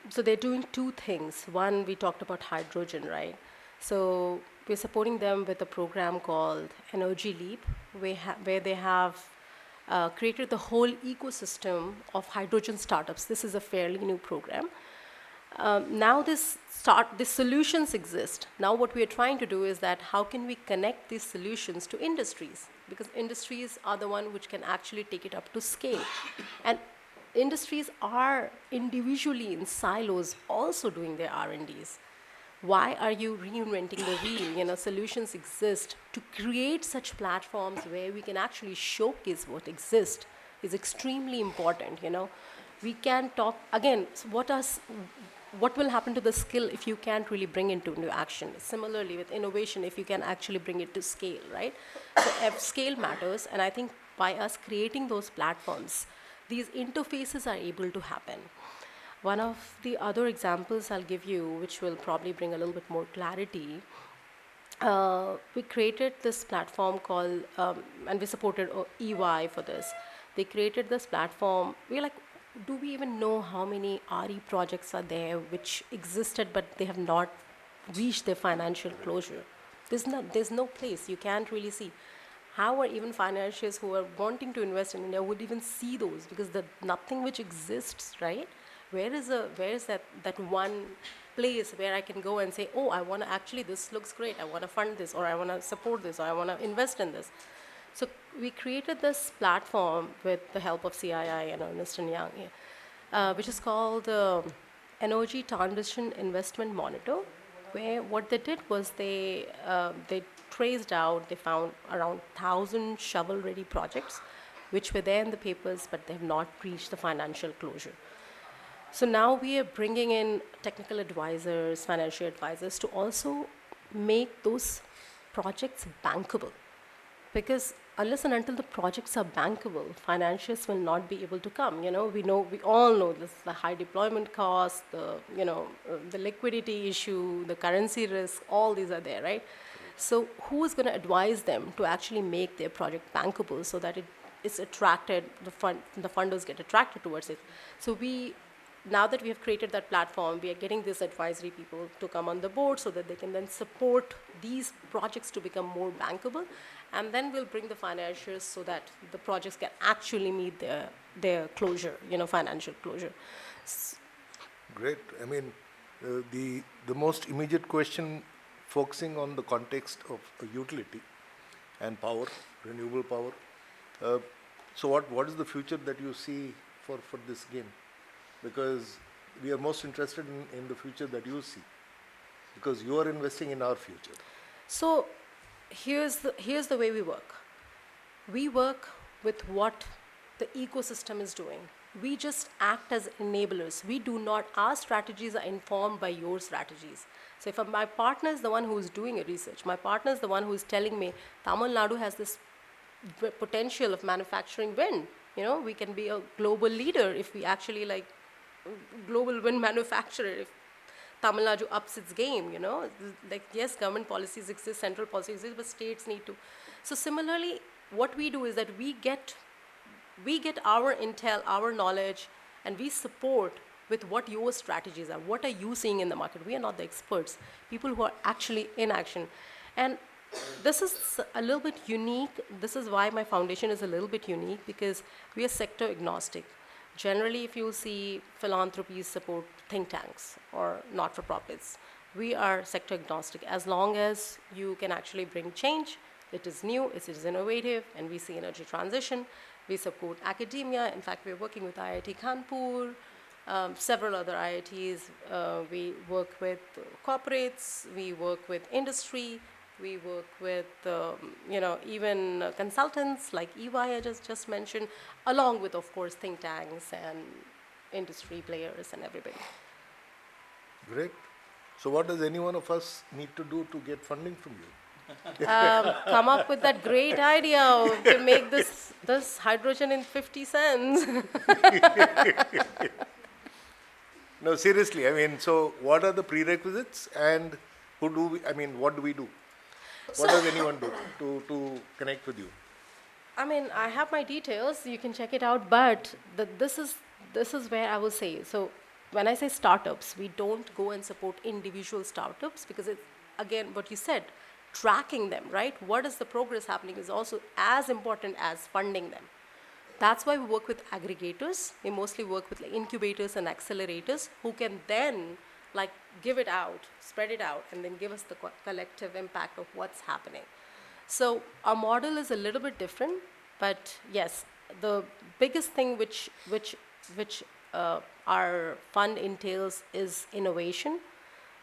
So they're doing two things. One, we talked about hydrogen, right? So we're supporting them with a program called Energy Leap, where they have created the whole ecosystem of hydrogen startups. This is a fairly new program. Now these solutions exist. Now what we are trying to do is that how can we connect these solutions to industries? Because industries are the one which can actually take it up to scale. And industries are individually in silos also doing their R&Ds. Why are you reinventing the wheel? You know, solutions exist. To create such platforms where we can actually showcase what exists is extremely important, you know. We can talk, again, what will happen to the skill if you can't really bring it into action? Similarly, with innovation, if you can actually bring it to scale, right? So scale matters, and I think by us creating those platforms, these interfaces are able to happen. One of the other examples I'll give you, which will probably bring a little bit more clarity, we created this platform called, and we supported EY for this. They created this platform. We're like, do we even know how many RE projects are there which existed but they have not reached their financial closure? There's no place. You can't really see. How are even financiers who are wanting to invest in India would even see those? Because nothing which exists, right? Where is that one place where I can go and say, oh, I want to actually, this looks great. I want to fund this, or I want to support this, or I want to invest in this. So we created this platform with the help of CII and Ernst & Young, which is called Energy Transition Investment Monitor, where what they did was they traced out, they found around 1,000 shovel-ready projects, which were there in the papers, but they have not reached the financial closure. So now we are bringing in technical advisors, financial advisors to also make those projects bankable. Because unless and until the projects are bankable, financiers will not be able to come. You know, we all know this, the high deployment cost, the liquidity issue, the currency risk, all these are there, right? So who is going to advise them to actually make their project bankable so that it's attracted, the funders get attracted towards it. So now that we have created that platform, we are getting these advisory people to come on the board so that they can then support these projects to become more bankable. And then we'll bring the financiers so that the projects can actually meet their closure, financial closure. Great. I mean, the most immediate question focusing on the context of utility and power, renewable power. So what is the future that you see for this game? Because we are most interested in the future that you see, because you are investing in our future. So here's the way we work. We work with what the ecosystem is doing. We just act as enablers. Our strategies are informed by your strategies. So if my partner is the one who is doing a research, my partner is the one who is telling me, Tamil Nadu has this potential of manufacturing wind. We can be a global leader if we actually global wind manufacturer, if Tamil Nadu ups its game, yes, government policies exist, central policies exist, but states need to. So similarly, what we do is that we get our intel, our knowledge, and we support with what your strategies are. What are you seeing in the market? We are not the experts, people who are actually in action. And this is a little bit unique. This is why my foundation is a little bit unique, because we are sector agnostic. Generally, if you see philanthropies support think tanks or not-for-profits, We are sector agnostic. As long as you can actually bring change, it is new, it is innovative, and we see energy transition. We support academia. In fact, we're working with IIT Kanpur, several other IITs. We work with corporates, we work with industry, we work with, even consultants like EY I just mentioned, along with, of course, think tanks and industry players and everybody. Great. So what does any one of us need to do to get funding from you? Come up with that great idea to make this hydrogen in 50 cents. No, seriously, I mean, so what are the prerequisites and what do we do? What does anyone do to connect with you? I mean, I have my details, you can check it out, but this is where I will say, so when I say startups, we don't go and support individual startups because it's, again, what you said, tracking them, right? What is the progress happening is also as important as funding them. That's why we work with aggregators. We mostly work with incubators and accelerators who can then give it out, spread it out, and then give us the collective impact of what's happening. So our model is a little bit different, but yes, the biggest thing which our fund entails is innovation.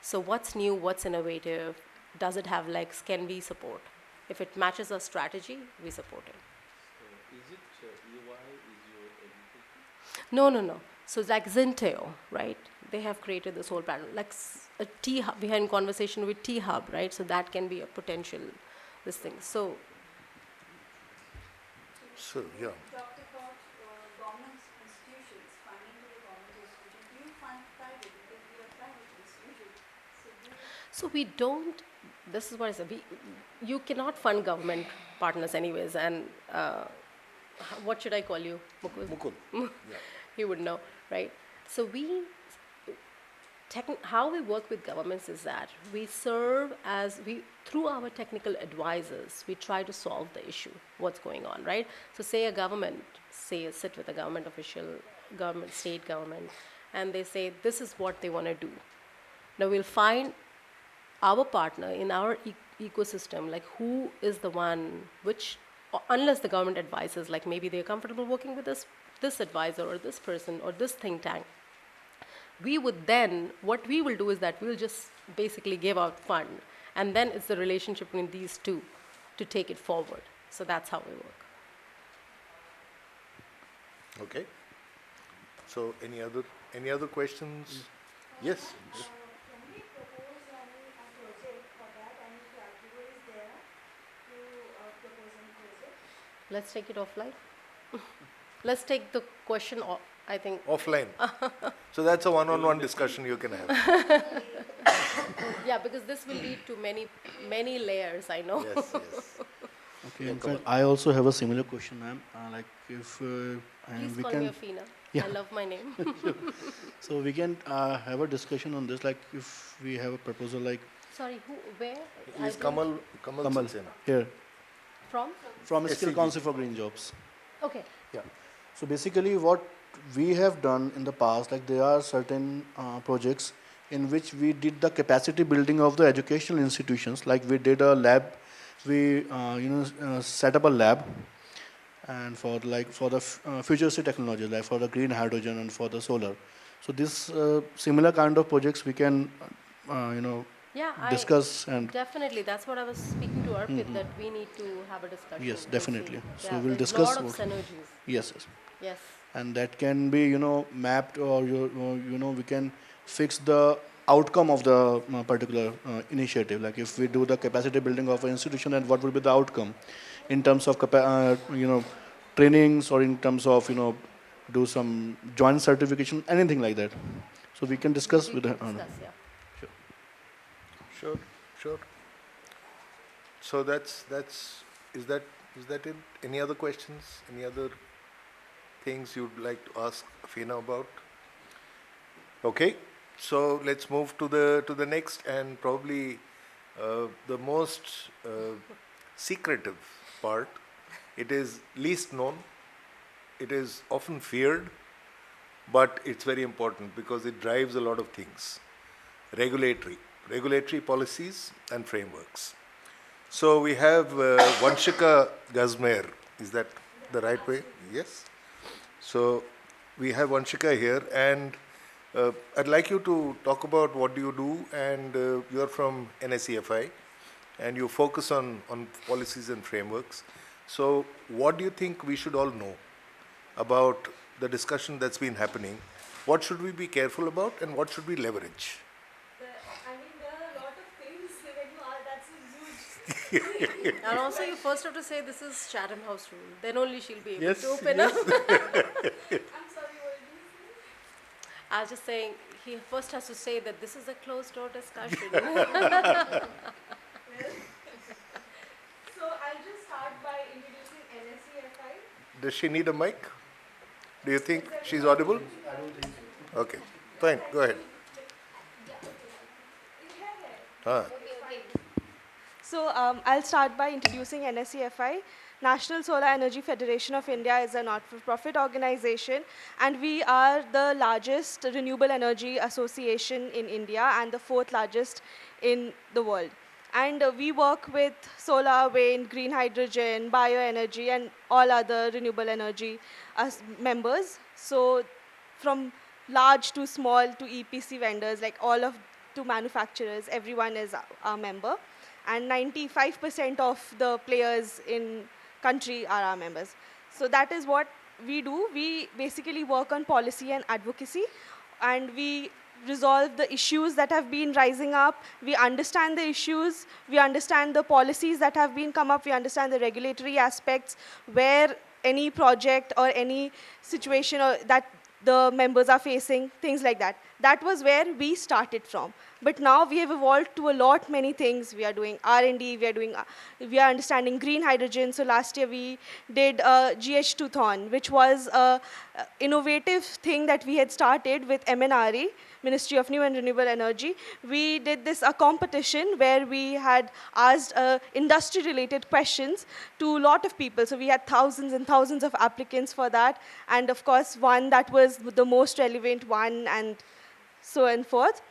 So what's new, what's innovative, does it have legs, can we support? If it matches our strategy, we support it. So is it EY is your education? No. So it's like Zinteo, right? They have created this whole pattern, like a T-Hub. We had a conversation with T-Hub, right? So that can be a potential, this thing. So Yeah. Talked about government institutions, funding to the government institutions. Do you fund private? Because we are private institutions. So we don't, this is what I said, you cannot fund government partners anyways, and what should I call you, Mukul? Mukul. Yeah. He would know, right? So how we work with governments is that we serve through our technical advisors, we try to solve the issue, what's going on, right? So say a government, sit with a government official, state government, and they say, this is what they want to do. Now we'll find our partner in our ecosystem, like who is the one unless the government advises, like maybe they're comfortable working with this advisor or this person or this think tank. We would then, what we will do is that we'll just basically give out fund, and then it's the relationship between these two to take it forward. So that's how we work. Okay. So any other questions? Yes. Can we propose a project for that? Any categories there to propose any project? Let's take it offline. Let's take the question off. I think. Offline. So that's a one-on-one discussion you can have. Yeah, because this will lead to many layers, I know. Yes. Okay, in fact, I also have a similar question, ma'am. If Please we call can, me Afeena. Yeah. I love my name. so we can have a discussion on this. Like, if we have a proposal, like Sorry, where? Is Kamal Saxena. here From a Skill SCGJ. Council for Green Jobs. Okay. Yeah. So basically, what we have done in the past, like there are certain projects in which we did the capacity building of the educational institutions. Like we did a lab, we set up a lab, and for the futuristic technology, like for the green hydrogen and for the solar. So this similar kind of projects we can discuss and definitely. That's what I was speaking to Arpit, that we need to have a discussion. yes, to definitely. see. So Yeah, we'll there's discuss. lot of synergies. Yes. Yes. And that can be mapped, or we can fix the outcome of the particular initiative. Like if we do the capacity building of an institution, then what will be the outcome in terms of trainings, or in terms of do some joint certification, anything like that. So we can discuss with the Yeah. Sure. So is that it? Any other questions? Any other things you'd like to ask Afeena about? Okay, so let's move to the next and probably the most secretive part. It is least known. It is often feared, but it's very important because it drives a lot of things. Regulatory. regulatory policies and frameworks. So we have Vanshika Gazmer. Is that the right way? Yes. So we have Vanshika here, and I'd like you to talk about what do you do, and you're from NSEFI, and you focus on policies and frameworks. So what do you think we should all know about the discussion that's been happening? What should we be careful about, and what should we leverage? I mean, there are a lot of things when you are, that's a huge. And also, you first have to say this is Chatham House rule. Then only she'll be able Yes, to open yes. up. I'm sorry, what did you say? I was just saying, he first has to say that this is a closed door discussion. So I'll just start by introducing NSEFI. Does she need a mic? Do you think she's audible? I don't think so. Okay, fine, go ahead. So I'll start by introducing NSEFI. National Solar Energy Federation of India is a not-for-profit organization, and we are the largest renewable energy association in India and the fourth largest in the world. And we work with solar, wind, green hydrogen, bioenergy, and all other renewable energy as members. So from large to small to EPC vendors, like all of to manufacturers, everyone is our member. And 95% of the players in country are our members. So that is what we do. We basically work on policy and advocacy, and we resolve the issues that have been rising up. We understand the issues. We understand the policies that have been come up. We understand the regulatory aspects, where any project or any situation or that the members are facing, things like that. That was where we started from. But now we have evolved to a lot many things. We are doing R&D, we are understanding green hydrogen. So last year we did a GH2thon, which was an innovative thing that we had started with MNRE, Ministry of New and Renewable Energy. We did this a competition where we had asked industry-related questions to a lot of people. So we had thousands and thousands of applicants for that. And of course, one that was the most relevant one, and so and forth.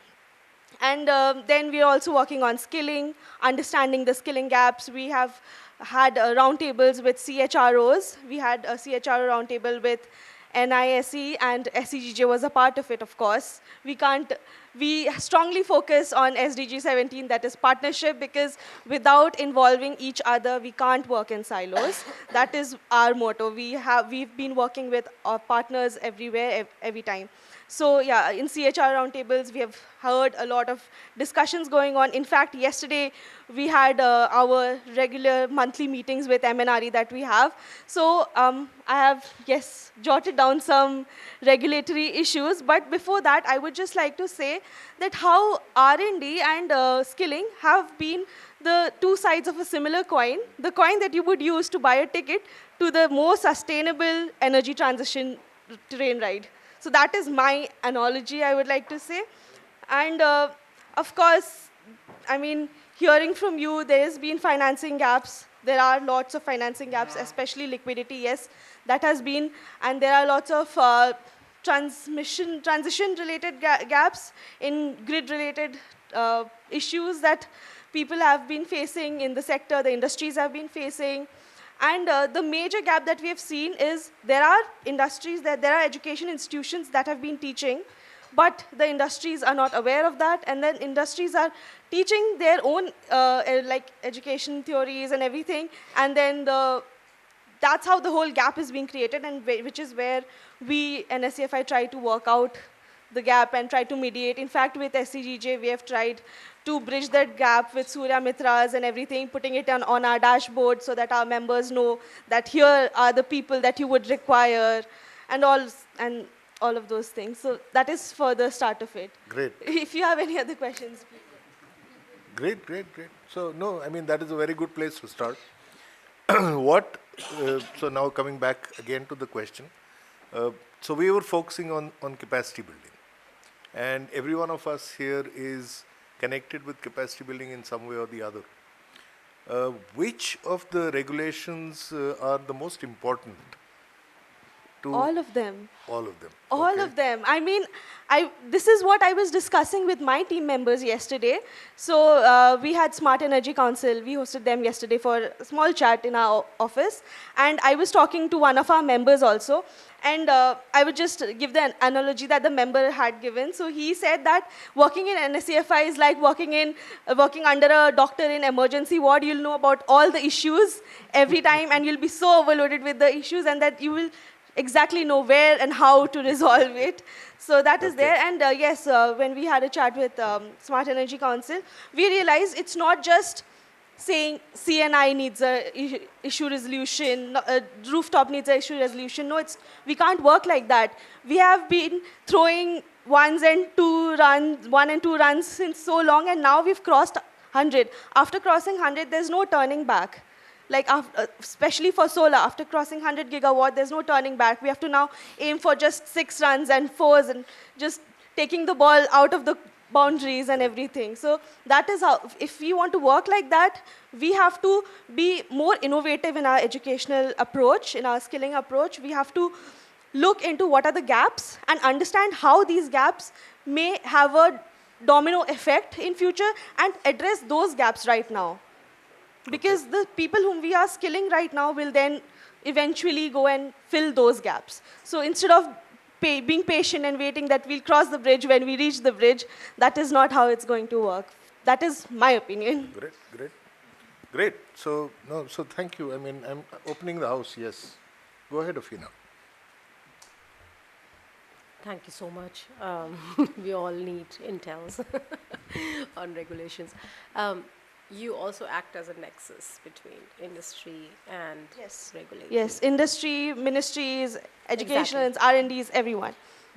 And then we are also working on skilling, understanding the skilling gaps. We have had roundtables with CHROs. We had a CHRO roundtable with NISE, and SCGJ was a part of it, of course. We strongly focus on SDG 17, that is partnership, because without involving each other, we can't work in silos. That is our motto. We've been working with our partners everywhere, every time. So yeah, in CHR roundtables, we have heard a lot of discussions going on. In fact, yesterday, we had our regular monthly meetings with MNRE that we have. So I have, yes, jotted down some regulatory issues. But before that, I would just like to say that how R&D and skilling have been the two sides of a similar coin, the coin that you would use to buy a ticket to the more sustainable energy transition train ride. So that is my analogy, I would like to say. And of course, I mean, hearing from you, there's been financing gaps. There are lots of financing gaps, especially liquidity, yes, that has been. And there are lots of transition-related gaps in grid-related issues that people have been facing in the sector, the industries have been facing. And the major gap that we have seen is there are industries, there are education institutions that have been teaching, but the industries are not aware of that, and then industries are teaching their own like education theories and everything, and then that's how the whole gap is being created, and which is where we, NSEFI, try to work out the gap and try to mediate. In fact, with SCGJ, we have tried to bridge that gap with Surya Mitras and everything, putting it on our dashboard so that our members know that here are the people that you would require, and all of those things. So that is for the start of it. Great. If you have any other questions, please. Great, great, great. So, no, I mean, that is a very good place to start. So now coming back again to the question. So we were focusing on capacity building. And every one of us here is connected with capacity building in some way or the other. Which of the regulations are the most important to All of them. all of them? All Okay. of them. I mean, this is what I was discussing with my team members yesterday. So we had Smart Energy Council. We hosted them yesterday for a small chat in our office. And I was talking to one of our members also. And I would just give the analogy that the member had given. So he said that working in NSEFI is like working under a doctor in emergency ward. You'll know about all the issues every time, and you'll be so overloaded with the issues, and that you will exactly know where and how to resolve it. So that is there. And yes, when we had a chat with Smart Energy Council, we realized it's not just saying CNI needs a issue resolution, rooftop needs a issue resolution. No, we can't work like that. We have been throwing one and two runs since so long, and now we've crossed 100. After crossing 100, there's no turning back. Like, especially for solar, after crossing 100 gigawatt, there's no turning back. We have to now aim for just 6 runs and 4s and just taking the ball out of the boundaries and everything. So that is how, if we want to work like that, we have to be more innovative in our educational approach, in our skilling approach. We have to look into what are the gaps and understand how these gaps may have a domino effect in future and address those gaps right now. Because the people whom we are skilling right now will then eventually go and fill those gaps. So instead of being patient and waiting that we'll cross the bridge when we reach the bridge, that is not how it's going to work. That is my opinion. Great. So thank you. I mean, I'm opening the house, yes. Go ahead, Afeena. Thank you so much. We all need intels on regulations. You also act as a nexus between industry and regulation. Yes, industry, ministries, educations, R&Ds, everyone.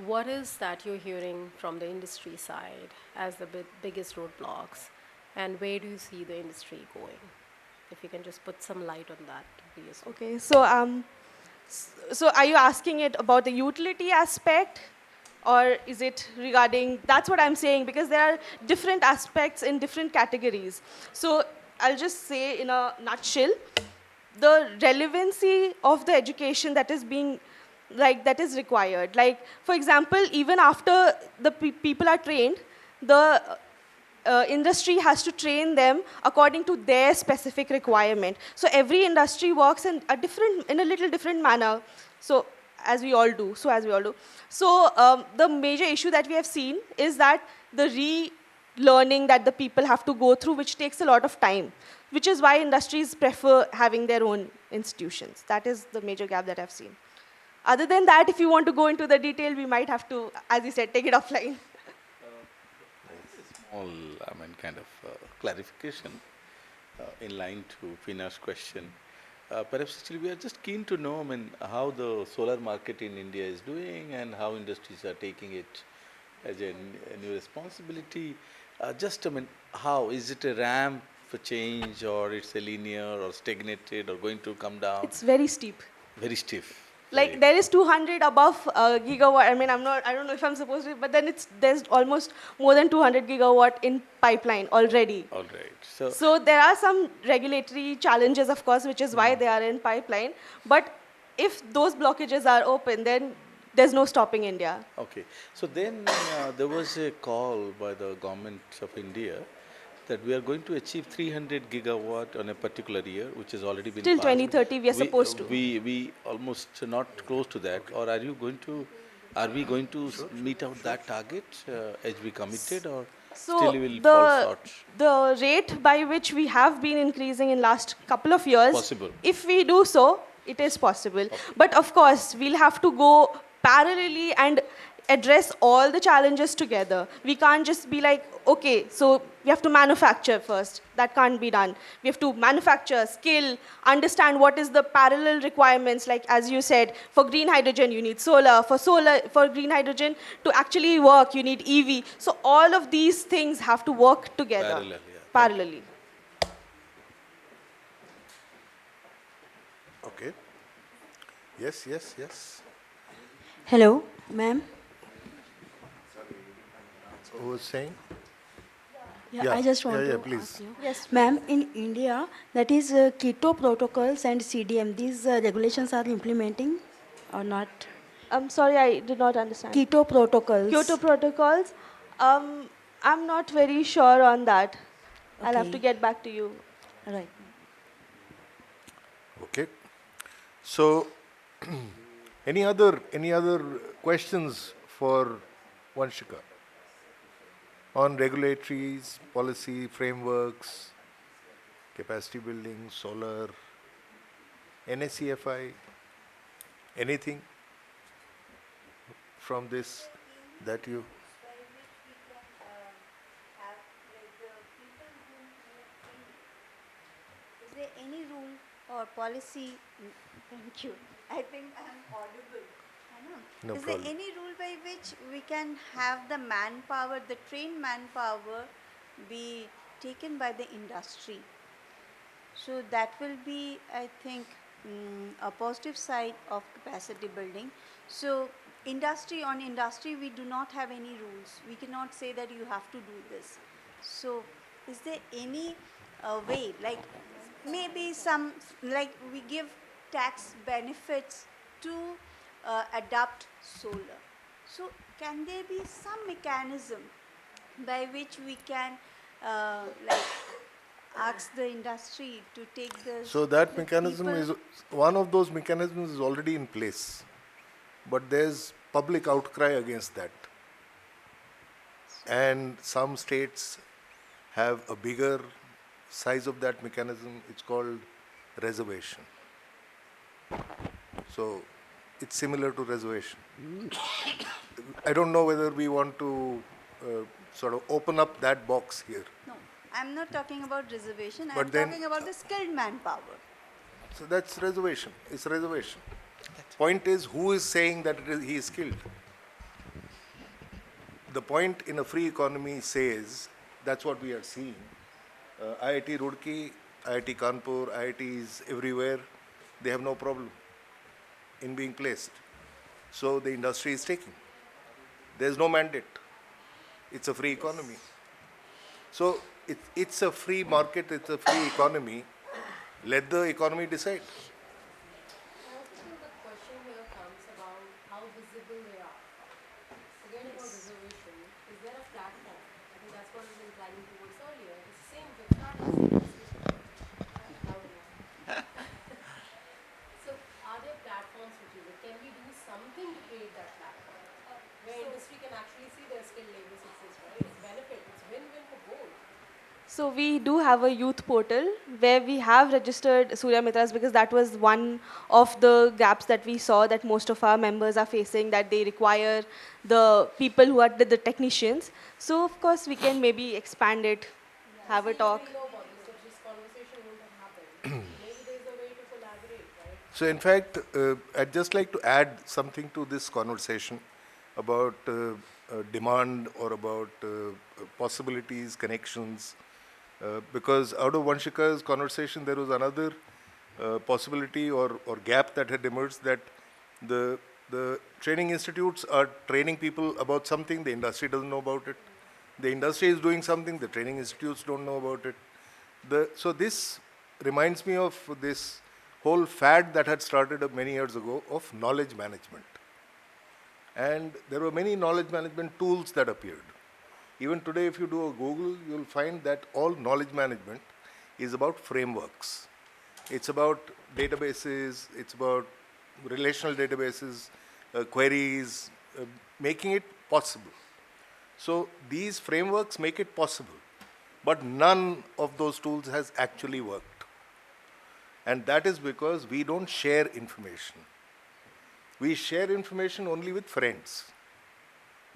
What is that you're hearing from the industry side as the biggest roadblocks, and where do you see the industry going? If you can just put some light on that, it would be useful. Okay, so are you asking it about the utility aspect? Or is it regarding, that's what I'm saying, because there are different aspects in different categories. So I'll just say in a nutshell, the relevancy of the education that is being, that is required. Like, for example, even after the people are trained, the industry has to train them according to their specific requirement. So every industry works in a little different manner. So as we all do. So the major issue that we have seen is that the relearning that the people have to go through, which takes a lot of time, which is why industries prefer having their own institutions. That is the major gap that I've seen. Other than that, if you want to go into the detail, we might have to, as you said, take it offline. Small, kind of clarification in line to Feena's question. Perhaps actually we are just keen to know, how the solar market in India is doing and how industries are taking it as a new responsibility. How is it a ramp for change, or it's a linear or stagnated or going to come down? It's very steep. Very stiff. Like there is 200 above gigawatt. I don't know if I'm supposed to, but then there's almost more than 200 gigawatt in pipeline already. All right. So there are some regulatory challenges, of course, which is why they are in pipeline. But if those blockages are open, then there's no stopping India. Okay. So then there was a call by the government of India that we are going to achieve 300 gigawatt on a particular year, which has already been Till passed. 2030, we are supposed to. We almost not close to that. Or are we going to meet out that target as we committed, or still we will fall short? The rate by which we have been increasing in last couple of years, possible. If we do so, it is possible. Okay. But of course, we'll have to go parallelly and address all the challenges together. We can't just be like, okay, so we have to manufacture first. That can't be done. We have to manufacture, skill, understand what is the parallel requirements. Like as you said, for green hydrogen, you need solar. For green hydrogen to actually work, you need EV. So all of these things have to work together. Parallelly. Okay. Yes. Hello, ma'am. Who was saying? Yeah, I just want to please. ask you. Yes, ma'am, in India, that is Keto protocols and CDM, these regulations are implementing? or not? I'm sorry, I did not understand. Keto protocols. Kyoto protocols. I'm not very sure on that. I'll have to Okay. get back to you. Right. Okay. So, any other questions for Vanshika on regulatories, policy, frameworks, capacity building, solar, NSEFI, anything from this that you? Is there any rule or policy? Thank you. I think I'm audible. I know. No Is problem. there any rule by which we can have the manpower, the trained manpower, be taken by the industry? So that will be, I think, a positive side of capacity building. So on industry, we do not have any rules. We cannot say that you have to do this. So is there any way, like maybe some, like we give tax benefits to adopt solar. So can there be some mechanism by which we can like ask the industry to take this? So that mechanism is, one of those mechanisms is already in place, but there's public outcry against that. And some states have a bigger size of that mechanism. It's called reservation. So it's similar to reservation. I don't know whether we want to sort of open up that box here. No, I'm not talking about reservation. But I'm then- talking about the skilled manpower. So that's reservation. It's reservation. Point is, who is saying that he is skilled? The point in a free economy says, that's what we are seeing. IIT Roorkee, IIT Kanpur, IITs everywhere, they have no problem in being placed. So the industry is taking. There's no mandate. It's a free economy. So it's a free market, it's a free economy. Let the economy decide. I think the question here comes about how visible they are. Forget about reservation. Is there a platform? I think that's what we've been planning towards earlier. It's the same with So are there platforms which you can we do something to create that platform where industry can actually see their skilled labor success, right? It's benefit, it's win-win for both. So we do have a youth portal where we have registered Surya Mitras, because that was one of the gaps that we saw that most of our members are facing, that they require the people who are the technicians. So of course we can maybe expand it, have a talk. So in fact, I'd just like to add something to this conversation about demand or about possibilities, connections. Because out of Vanshika's conversation, there was another possibility or gap that had emerged, that the training institutes are training people about something, the industry doesn't know about it. The industry is doing something, the training institutes don't know about it. So this reminds me of this whole fad that had started many years ago of knowledge management. And there were many knowledge management tools that appeared. Even today, if you do a Google, you'll find that all knowledge management is about frameworks. It's about databases, it's about relational databases, queries, making it possible. So these frameworks make it possible, but none of those tools has actually worked. And that is because we don't share information. We share information only with friends.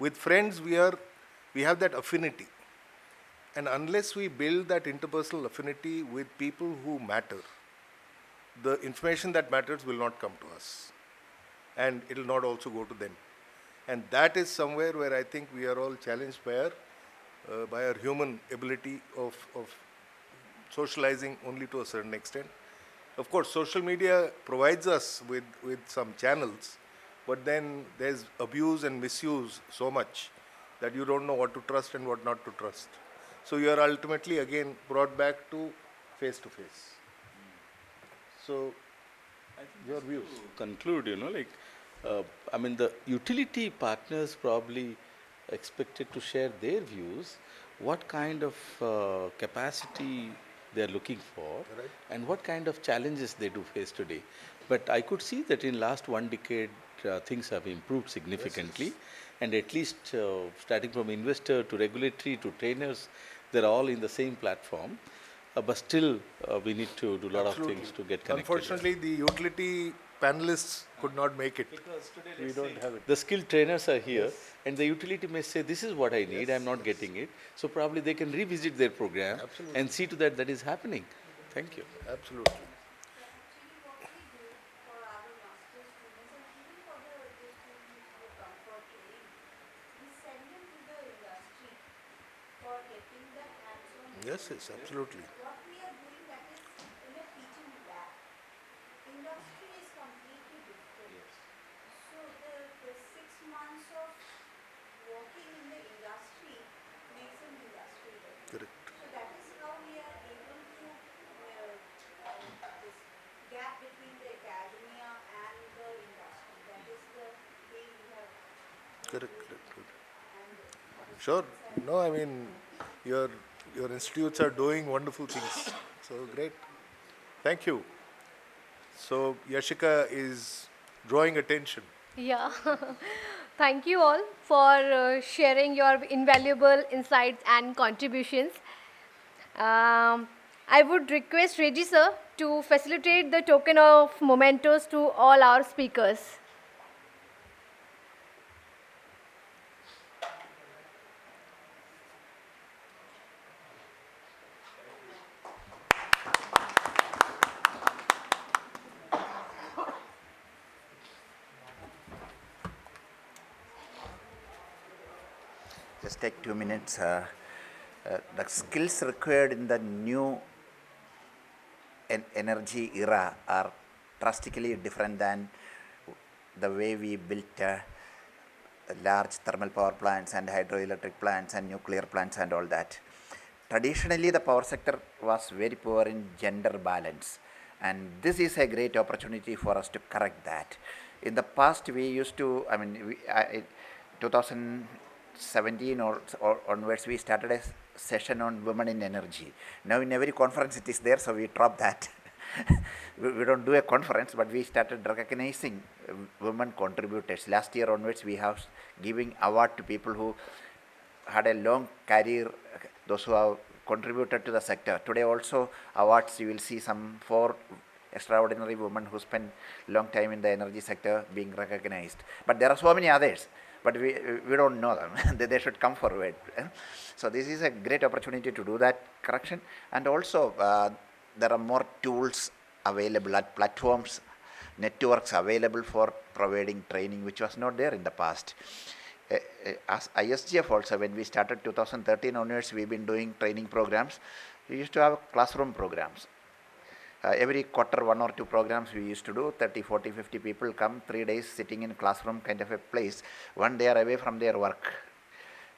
With friends, we have that affinity. And unless we build that interpersonal affinity with people who matter, the information that matters will not come to us. And it will not also go to them. And that is somewhere where I think we are all challenged by our human ability of socializing only to a certain extent. Of course, social media provides us with some channels, but then there's abuse and misuse so much that you don't know what to trust and what not to trust. So you are ultimately again brought back to face-to-face. So, your views. To conclude, I mean, the utility partners probably expected to share their views, what kind of capacity they are looking for, Right. and what kind of challenges they do face today. But I could see that in last 1 decade, things have improved significantly, and at least starting from investor to regulatory to trainers, they're all in the same platform. But still, we need to do a lot of things to get connected. Unfortunately, the utility panelists could not make it. Because today, we don't have it. the skilled trainers are here, and the utility may say, this is what I need, I'm not getting it. So probably they can revisit their program and see to that that is happening. Thank you. Absolutely. Yes, yes, absolutely. What we are doing that is in a teaching lab. Industry is completely different. So the 6 months of working in the industry makes an industry ready. Correct. So that is how we are able to this gap between the academia and the industry. That is the way we have. Correct, correct, good. Sure. No, I mean, your institutes are doing wonderful things. So great. Thank you. So Yashika is drawing attention. Yeah. Thank you all for sharing your invaluable insights and contributions. I would request Reggie sir to facilitate the token of mementos to all our speakers. Just take 2 minutes. The skills required in the new energy era are drastically different than the way we built large thermal power plants and hydroelectric plants and nuclear plants and all that. Traditionally, the power sector was very poor in gender balance, and this is a great opportunity for us to correct that. In the past, we used to, 2017 or onwards, we started a session on women in energy. Now in every conference it is there, so we dropped that. we don't do a conference, but we started recognizing women contributors. Last year onwards, we have giving award to people who had a long career, those who have contributed to the sector. Today also awards, you will see some 4 extraordinary women who spent long time in the energy sector being recognized. But there are so many others, but we don't know them. They should come forward. So this is a great opportunity to do that correction. And also there are more tools available at platforms, networks available for providing training, which was not there in the past. As ISGF also, when we started 2013 onwards, we've been doing training programs. We used to have classroom programs. Every quarter, 1 or 2 programs we used to do. 30, 40, 50 people come, 3 days sitting in classroom kind of a place. One day are away from their work.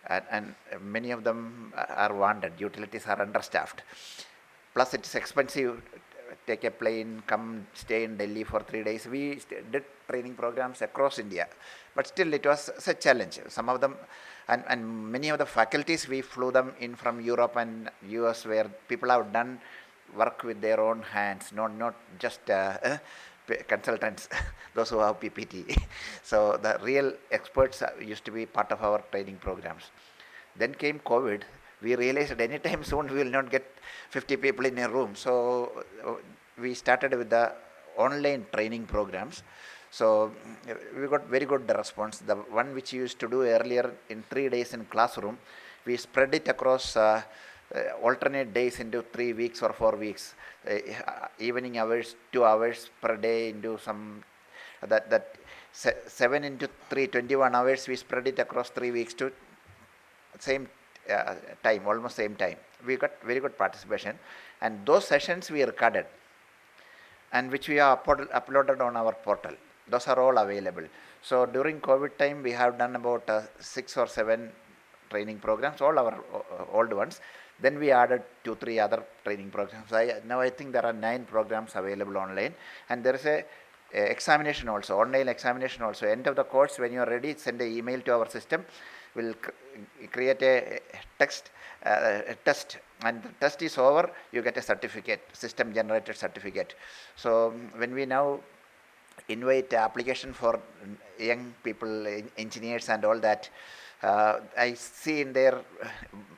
And many of them are wanted. Utilities are understaffed. Plus it's expensive. Take a plane, come stay in Delhi for 3 days. We did training programs across India. But still it was a challenge. Some of them, and many of the faculties, we flew them in from Europe and US, where people have done work with their own hands, not just consultants, those who have PPT. So the real experts used to be part of our training programs. Then came COVID. We realized anytime soon we will not get 50 people in a room. So we started with the online training programs. So we got very good response. The one which we used to do earlier in 3 days in classroom, we spread it across alternate days into 3 weeks or 4 weeks. Evening hours, 2 hours per day into some, 7 into 3, 21 hours, we spread it across 3 weeks to same time, almost same time. We got very good participation, and those sessions we recorded and which we have uploaded on our portal. Those are all available. So during COVID time, we have done about 6 or 7 training programs, all our old ones. Then we added 2, 3 other training programs. Now I think there are 9 programs available online, and there is a examination also, online examination also. End of the course, when you are ready, send an email to our system. We'll create a test, and the test is over, you get a certificate, system generated certificate. So when we now invite application for young people, engineers and all that, I see in their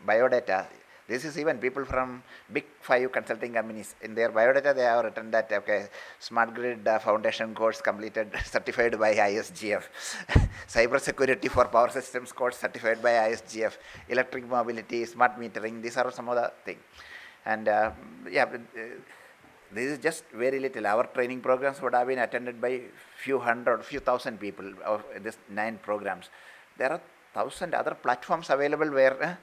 biodata, this is even people from big 5 consulting companies. In their biodata, they have written that, okay, smart grid foundation course completed, certified by ISGF. Cyber security for power systems course certified by ISGF. Electric mobility, smart metering, these are some of the things. And this is just very little. Our training programs would have been attended by few thousand people of this 9 programs. There are 1,000 other platforms available where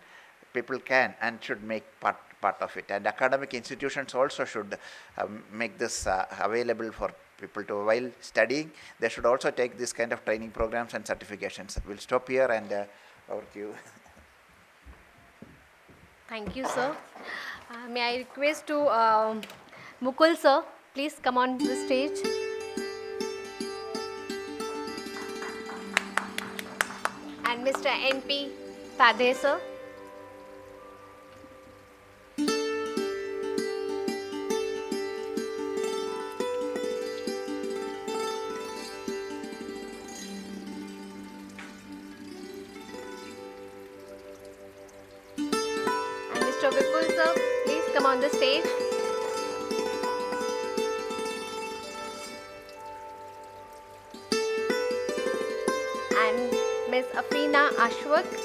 people can and should make part of it. And academic institutions also should make this available for people to, while studying, they should also take this kind of training programs and certifications. We'll stop here and over to you. Thank you, sir. May I request to Mukul, sir, please come on the stage. And Mr. N.P. Paddy, sir. Mr. Vipul, sir, please come on the stage. And Ms. Afeena Ashfaque.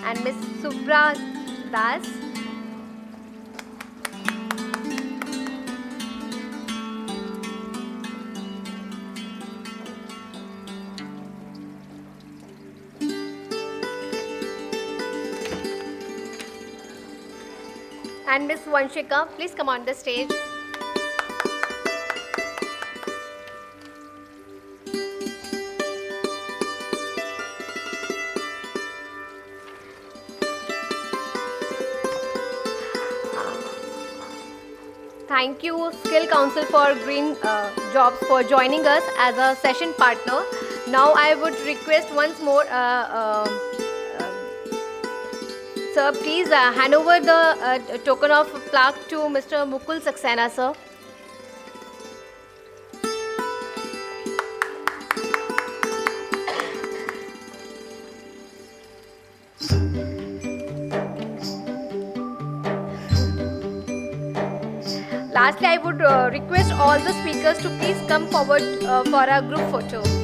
And Ms. Subhra Das. And Ms. Vanshika, please come on the stage. Thank you, Skill Council for Green Jobs, for joining us as a session partner. Now I would request once more, sir, please hand over the token of plaque to Mr. Mukul Saxena, sir. Lastly, I would request all the speakers to please come forward for a group photo.